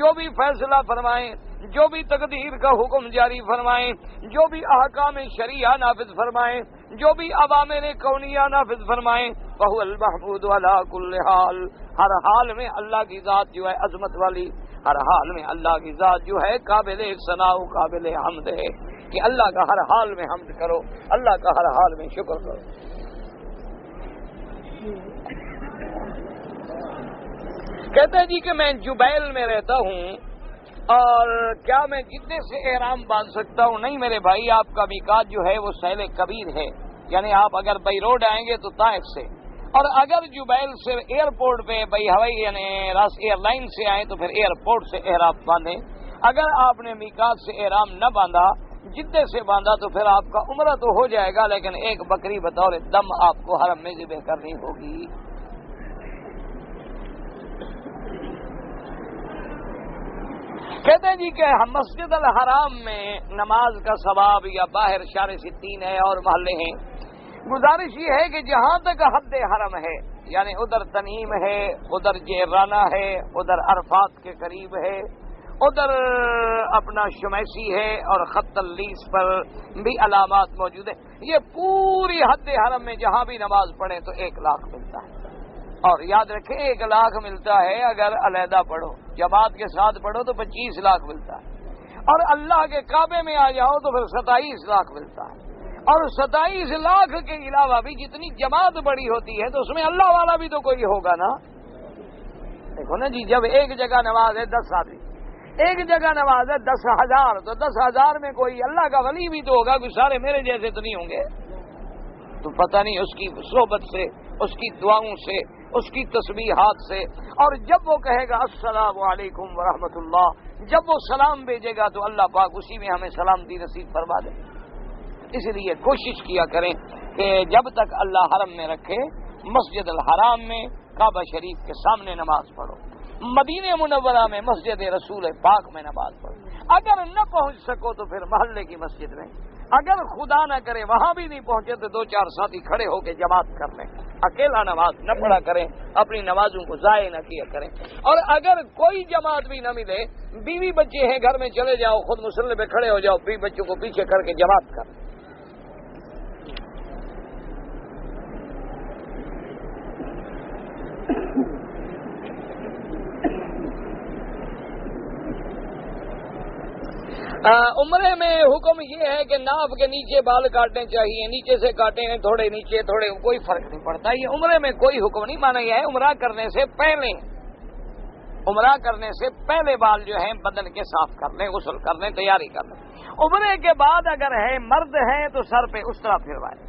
جو بھی فیصلہ فرمائیں، جو بھی تقدیر کا حکم جاری فرمائیں، جو بھی احکام شریعہ نافذ فرمائیں، جو بھی اوامر کونیہ نافذ فرمائیں، وہو المحمود علی کل حال، ہر حال میں اللہ کی ذات جو ہے عظمت والی، ہر حال میں اللہ کی ذات جو ہے قابل ثنا و قابل حمد ہے کہ اللہ کا ہر حال میں حمد کرو، اللہ کا ہر حال میں شکر کرو۔ کہتے ہیں جی کہ میں جبیل میں رہتا ہوں اور کیا میں جدے سے احرام باندھ سکتا ہوں؟ نہیں میرے بھائی، آپ کا میقات جو ہے وہ سیل کبیر ہے، یعنی آپ اگر بائی روڈ آئیں گے تو طائف سے، اور اگر جبیل سے ایئرپورٹ پہ بائی ہوائی یعنی ایئر لائن سے آئیں تو پھر ایئرپورٹ سے احرام باندھیں۔ اگر آپ نے میقات سے احرام نہ باندھا، جدے سے باندھا، تو پھر آپ کا عمرہ تو ہو جائے گا لیکن ایک بکری بطور دم آپ کو حرم میں ذبح کرنی ہوگی۔ کہتے ہیں جی کہ مسجد الحرام میں نماز کا ثواب یا باہر شار ستین ہے اور محلے ہیں، گزارش یہ ہے کہ جہاں تک حد حرم ہے، یعنی ادھر تنعیم ہے، ادھر جیرانہ ہے، ادھر عرفات کے قریب ہے، ادھر اپنا شمیسی ہے اور خط اللیس پر بھی علامات موجود ہیں، یہ پوری حد حرم میں جہاں بھی نماز پڑھیں تو 1 لاکھ ملتا ہے۔ اور یاد رکھیں 1 لاکھ ملتا ہے اگر علیحدہ پڑھو، جماعت کے ساتھ پڑھو تو 25 لاکھ ملتا ہے، اور اللہ کے کعبے میں آ جاؤ تو پھر 27 لاکھ ملتا ہے۔ اور 27 لاکھ کے علاوہ بھی جتنی جماعت بڑی ہوتی ہے تو اس میں اللہ والا بھی تو کوئی ہوگا نا۔ دیکھو نا جی، جب ایک جگہ نماز ہے 10 آدمی، ایک جگہ نماز ہے 10,000، تو 10,000 میں کوئی اللہ کا ولی بھی تو ہوگا، کوئی سارے میرے جیسے تو نہیں ہوں گے۔ تو پتہ نہیں اس کی صحبت سے، اس کی دعاؤں سے، اس کی تسبیحات سے، اور جب وہ کہے گا السلام علیکم ورحمۃ اللہ، جب وہ سلام بھیجے گا تو اللہ پاک اسی میں ہمیں سلامتی نصیب فرما دے۔ اس لیے کوشش کیا کریں کہ جب تک اللہ حرم میں رکھے، مسجد الحرام میں کعبہ شریف کے سامنے نماز پڑھو، مدینہ منورہ میں مسجد رسول پاک میں نماز پڑھو۔ اگر نہ پہنچ سکو تو پھر محلے کی مسجد میں، اگر خدا نہ کرے وہاں بھی نہیں پہنچے تو 2-4 ساتھی کھڑے ہو کے جماعت کر لیں، اکیلا نماز نہ پڑھا کریں، اپنی نمازوں کو ضائع نہ کیا کریں۔ اور اگر کوئی جماعت بھی نہ ملے، بیوی بچے ہیں گھر میں، چلے جاؤ، خود مصلی پہ کھڑے ہو جاؤ، بیوی بچوں کو پیچھے کر کے جماعت کر۔ عمرے میں حکم یہ ہے کہ ناف کے نیچے بال کاٹنے چاہیے، نیچے سے کاٹیں، تھوڑے نیچے تھوڑے، کوئی فرق نہیں پڑتا۔ یہ عمرے میں کوئی حکم نہیں مانا گیا ہے۔ عمرہ کرنے سے پہلے بال جو ہیں بدن کے صاف کر لیں، غسل کر لیں، تیاری کر لیں۔ عمرے کے بعد اگر ہے مرد ہیں تو سر پہ اس طرح پھروائیں،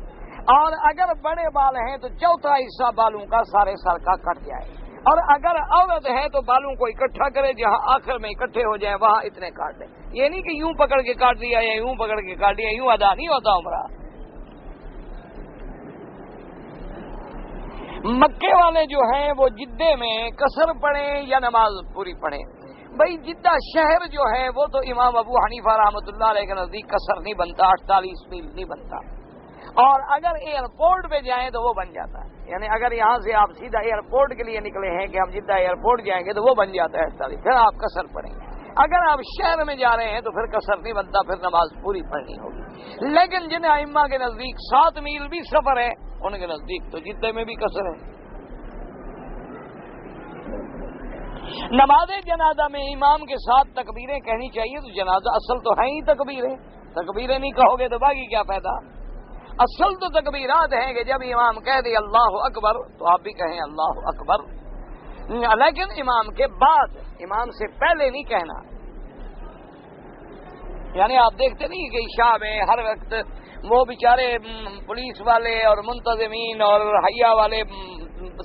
اور اگر بڑے بال ہیں تو چوتھا حصہ بالوں کا سارے سر کا کٹ جائے، اور اگر عورت ہے تو بالوں کو اکٹھا کرے، جہاں آخر میں اکٹھے ہو جائیں وہاں اتنے کاٹ لیں۔ یہ نہیں کہ یوں پکڑ کے کاٹ دیا یا یوں پکڑ کے کاٹ دیا، یوں ادا نہیں ہوتا عمرہ۔ مکے والے جو ہیں وہ جدے میں قصر پڑھیں یا نماز پوری پڑھیں؟ بھائی جدہ شہر جو ہے وہ تو امام ابو حنیفہ رحمۃ اللہ علیہ کے نزدیک قصر نہیں بنتا، 48 میل نہیں بنتا، اور اگر ایئرپورٹ پہ جائیں تو وہ بن جاتا ہے، یعنی اگر یہاں سے آپ سیدھا ایئرپورٹ کے لیے نکلے ہیں کہ ہم جدہ ایئرپورٹ جائیں گے تو وہ بن جاتا ہے 48، پھر آپ قصر پڑھیں گے۔ اگر آپ شہر میں جا رہے ہیں تو پھر قصر نہیں بنتا، پھر نماز پوری پڑھنی ہوگی۔ لیکن جن ائمہ کے نزدیک 7 میل بھی سفر ہے، ان کے نزدیک تو جدے میں بھی قصر ہے۔ نماز جنازہ میں امام کے ساتھ تکبیریں کہنی چاہیے، تو جنازہ اصل تو ہے ہی تکبیریں، تکبیریں نہیں کہو گے تو باقی کیا فائدہ؟ اصل تو تکبیرات ہیں کہ جب امام کہہ دے اللہ اکبر تو آپ بھی کہیں اللہ اکبر، لیکن امام کے بعد، امام سے پہلے نہیں کہنا۔ یعنی آپ دیکھتے نہیں کہ عشاء میں ہر وقت وہ بیچارے پولیس والے اور منتظمین اور حیا والے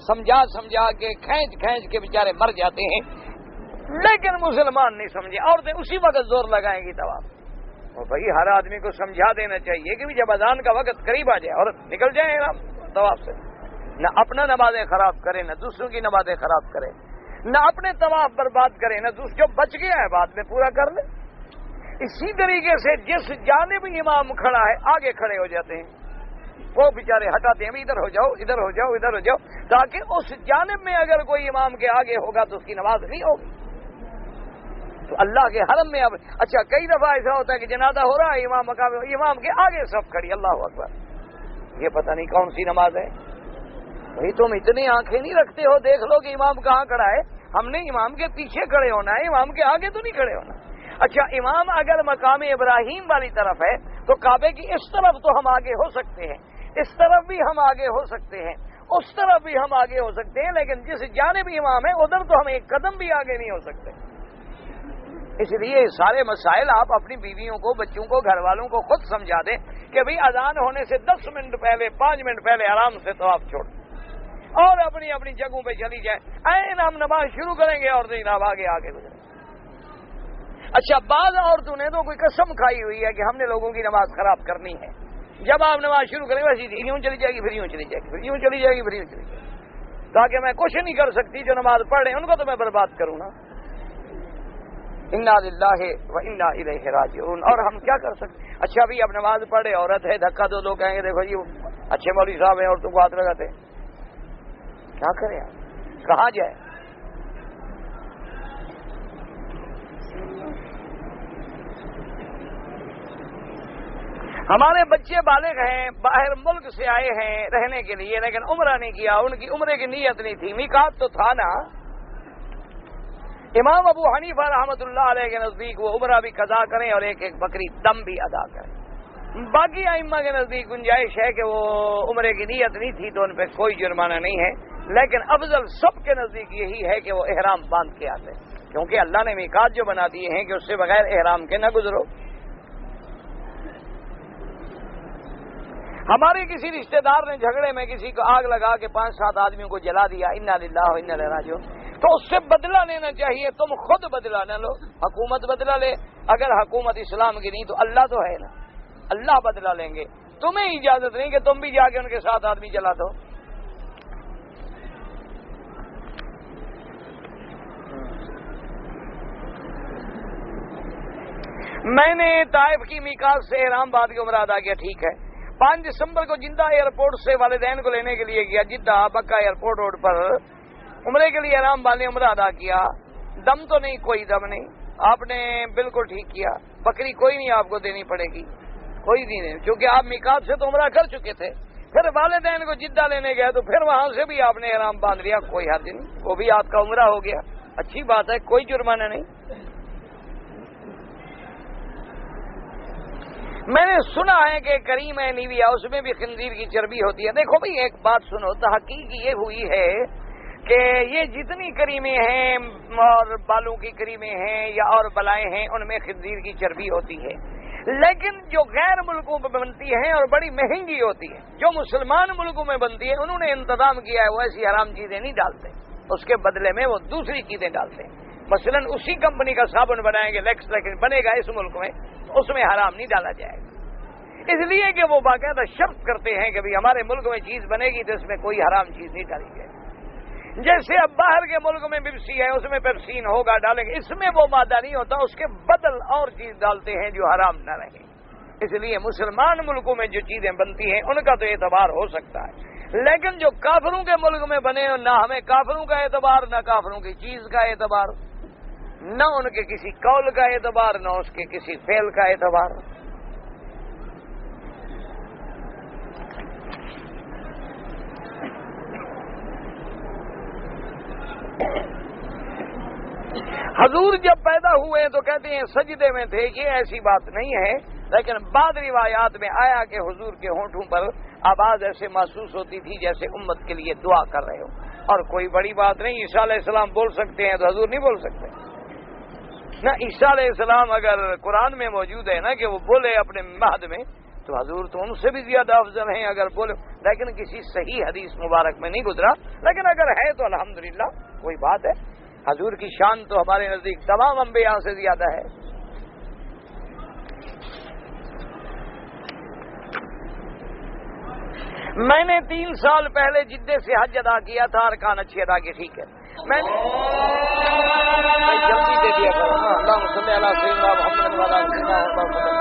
سمجھا کے کھینچ کے بیچارے مر جاتے ہیں، لیکن مسلمان نہیں سمجھے، عورتیں اسی وقت زور لگائیں گی طواف۔ اور بھائی ہر آدمی کو سمجھا دینا چاہیے کہ جب اذان کا وقت قریب آ جائے اور نکل جائیں طواف سے، نہ اپنا نمازیں خراب کرے، نہ دوسروں کی نمازیں خراب کرے، نہ اپنے طواف برباد کرے، نہ دوسروں جو بچ گیا ہے بعد میں پورا کر لے۔ اسی طریقے سے جس جانب امام کھڑا ہے آگے کھڑے ہو جاتے ہیں، وہ بیچارے ہٹاتے ہیں، ادھر ہو جاؤ ادھر ہو جاؤ ادھر ہو جاؤ، تاکہ اس جانب میں اگر کوئی امام کے آگے ہوگا تو اس کی نماز نہیں ہوگی۔ تو اللہ کے حرم میں اب اچھا کئی دفعہ ایسا ہوتا ہے کہ جنازہ ہو رہا ہے، امام کے آگے صف کھڑی، اللہ اکبر، یہ پتہ نہیں کون سی نماز ہے۔ بھئی تم اتنی آنکھیں نہیں رکھتے ہو، دیکھ لو کہ امام کہاں کھڑا ہے، ہم نے امام کے پیچھے کھڑے ہونا ہے، امام کے آگے تو نہیں کھڑے ہونا۔ اچھا، امام اگر مقام ابراہیم والی طرف ہے تو کعبے کی اس طرف تو ہم آگے ہو سکتے ہیں، اس طرف بھی ہم آگے ہو سکتے ہیں، اس طرف بھی ہم آگے ہو سکتے ہیں، لیکن جس جانب امام ہے ادھر تو ہم ایک قدم بھی آگے نہیں ہو سکتے۔ اس لیے سارے مسائل آپ اپنی بیویوں کو، بچوں کو، گھر والوں کو خود سمجھا دیں کہ بھئی اذان ہونے سے 10 منٹ پہلے، 5 منٹ پہلے آرام سے طواف چھوڑ اور اپنی اپنی جگہوں پہ چلی جائے، این ہم نماز شروع کریں گے اور جناب آگے گزریں۔ اچھا، بعض عورتوں نے تو کوئی قسم کھائی ہوئی ہے کہ ہم نے لوگوں کی نماز خراب کرنی ہے، جب آپ نماز شروع کریں ویسے یوں چلی جائے گی، پھر یوں چلی جائے گی، پھر یوں چلی جائے گی، پھر یوں چلی جائے گی، تاکہ میں کچھ نہیں کر سکتی، جو نماز پڑھ رہے ہیں ان کو تو میں برباد کروں نا۔ انا للہ و انا الیہ راجعون۔ اور ہم کیا کر سکتے؟ اچھا ابھی اب نماز پڑھے، عورت ہے، دھکا دو، لوگ کہیں گے دیکھو جی اچھے مولوی صاحب ہیں عورتوں کو ہاتھ لگاتے ہیں، کیا کریں آپ؟ کہاں جائے؟ ہمارے بچے بالغ ہیں، باہر ملک سے آئے ہیں رہنے کے لیے، لیکن عمرہ نہیں کیا، ان کی عمرے کی نیت نہیں تھی، میقات تو تھا نا۔ امام ابو حنیفہ رحمۃ اللہ علیہ کے نزدیک وہ عمرہ بھی قضا کریں اور ایک بکری دم بھی ادا کریں۔ باقی ائمہ کے نزدیک گنجائش ہے کہ وہ عمرے کی نیت نہیں تھی تو ان پہ کوئی جرمانہ نہیں ہے، لیکن افضل سب کے نزدیک یہی ہے کہ وہ احرام باندھ کے آتے، کیونکہ اللہ نے میقات جو بنا دیے ہیں کہ اس سے بغیر احرام کے نہ گزرو۔ ہمارے کسی رشتہ دار نے جھگڑے میں کسی کو آگ لگا کے 5-7 آدمیوں کو جلا دیا، انا للہ و انا الیہ راجعون، تو اس سے بدلہ لینا چاہیے، تم خود بدلہ نہ لو، حکومت بدلہ لے، اگر حکومت اسلام کی نہیں تو اللہ تو ہے نا، اللہ بدلہ لیں گے، تمہیں اجازت نہیں کہ تم بھی جا کے ان کے ساتھ آدمی جلا دو۔ میں نے طائف کی میقات سے احرام باندھ کے عمرہ ادا کیا، ٹھیک ہے۔ 5 دسمبر کو جدہ ایئرپورٹ سے والدین کو لینے کے لیے گیا، جدہ بکہ ایئرپورٹ روڈ پر عمرے کے لیے احرام باندھے عمرہ ادا کیا، دم تو نہیں، کوئی دم نہیں، آپ نے بالکل ٹھیک کیا، بکری کوئی نہیں آپ کو دینی پڑے گی، کوئی نہیں دینی، کیونکہ آپ میقات سے تو عمرہ کر چکے تھے۔ پھر والدین کو جدہ لینے گئے تو پھر وہاں سے بھی آپ نے احرام باندھ لیا، کوئی حد نہیں، وہ بھی آپ کا عمرہ ہو گیا، اچھی بات ہے، کوئی جرمانہ نہیں۔ میں نے سنا ہے کہ کریم ہے نیویا، اس میں بھی خنزیر کی چربی ہوتی ہے۔ دیکھو بھئی ایک بات سنو، تحقیق یہ ہوئی ہے کہ یہ جتنی کریمیں ہیں اور بالوں کی کریمیں ہیں یا اور بلائیں ہیں ان میں خنزیر کی چربی ہوتی ہے، لیکن جو غیر ملکوں میں بنتی ہیں اور بڑی مہنگی ہوتی ہے، جو مسلمان ملکوں میں بنتی ہے انہوں نے انتظام کیا ہے، وہ ایسی حرام چیزیں نہیں ڈالتے، اس کے بدلے میں وہ دوسری چیزیں ڈالتے ہیں۔ مثلا اسی کمپنی کا صابن بنائیں گے لیکس، لیکن بنے گا اس ملک میں، اس میں حرام نہیں ڈالا جائے گا، اس لیے کہ وہ باقاعدہ شرط کرتے ہیں کہ ہمارے ملک میں چیز بنے گی تو اس میں کوئی حرام چیز نہیں ڈالی جائے گی۔ جیسے اب باہر کے ملک میں پیپسی ہے، اس میں پیپسین ہوگا ڈالیں گے، اس میں وہ مادہ نہیں ہوتا، اس کے بدل اور چیز ڈالتے ہیں جو حرام نہ رہے۔ اس لیے مسلمان ملکوں میں جو چیزیں بنتی ہیں ان کا تو اعتبار ہو سکتا ہے، لیکن جو کافروں کے ملک میں بنے نہ ہمیں کافروں کا اعتبار، نہ کافروں کی چیز کا اعتبار، نہ ان کے کسی قول کا اعتبار، نہ اس کے کسی فعل کا اعتبار۔ حضور جب پیدا ہوئے تو کہتے ہیں سجدے میں تھے، یہ ایسی بات نہیں ہے، لیکن بعض روایات میں آیا کہ حضور کے ہونٹوں پر آواز ایسے محسوس ہوتی تھی جیسے امت کے لیے دعا کر رہے ہو، اور کوئی بڑی بات نہیں، عیسیٰ علیہ السلام بول سکتے ہیں تو حضور نہیں بول سکتے نہ؟ عیسیٰ علیہ السلام اگر قرآن میں موجود ہے نا کہ وہ بولے اپنے مہد میں، تو حضور تو ان سے بھی زیادہ افضل ہیں اگر بولے، لیکن کسی صحیح حدیث مبارک میں نہیں گزرا، لیکن اگر ہے تو الحمدللہ کوئی بات ہے، حضور کی شان تو ہمارے نزدیک تمام انبیاء سے زیادہ ہے۔ میں نے 3 سال پہلے جدے سے حج ادا کیا تھا، ارکان اچھے ادا کیے، ٹھیک ہے، میں جلدی دے دیا کروں نا، اللہم صلی علی سیدنا محمد وعلی آلہ سیدنا محمد۔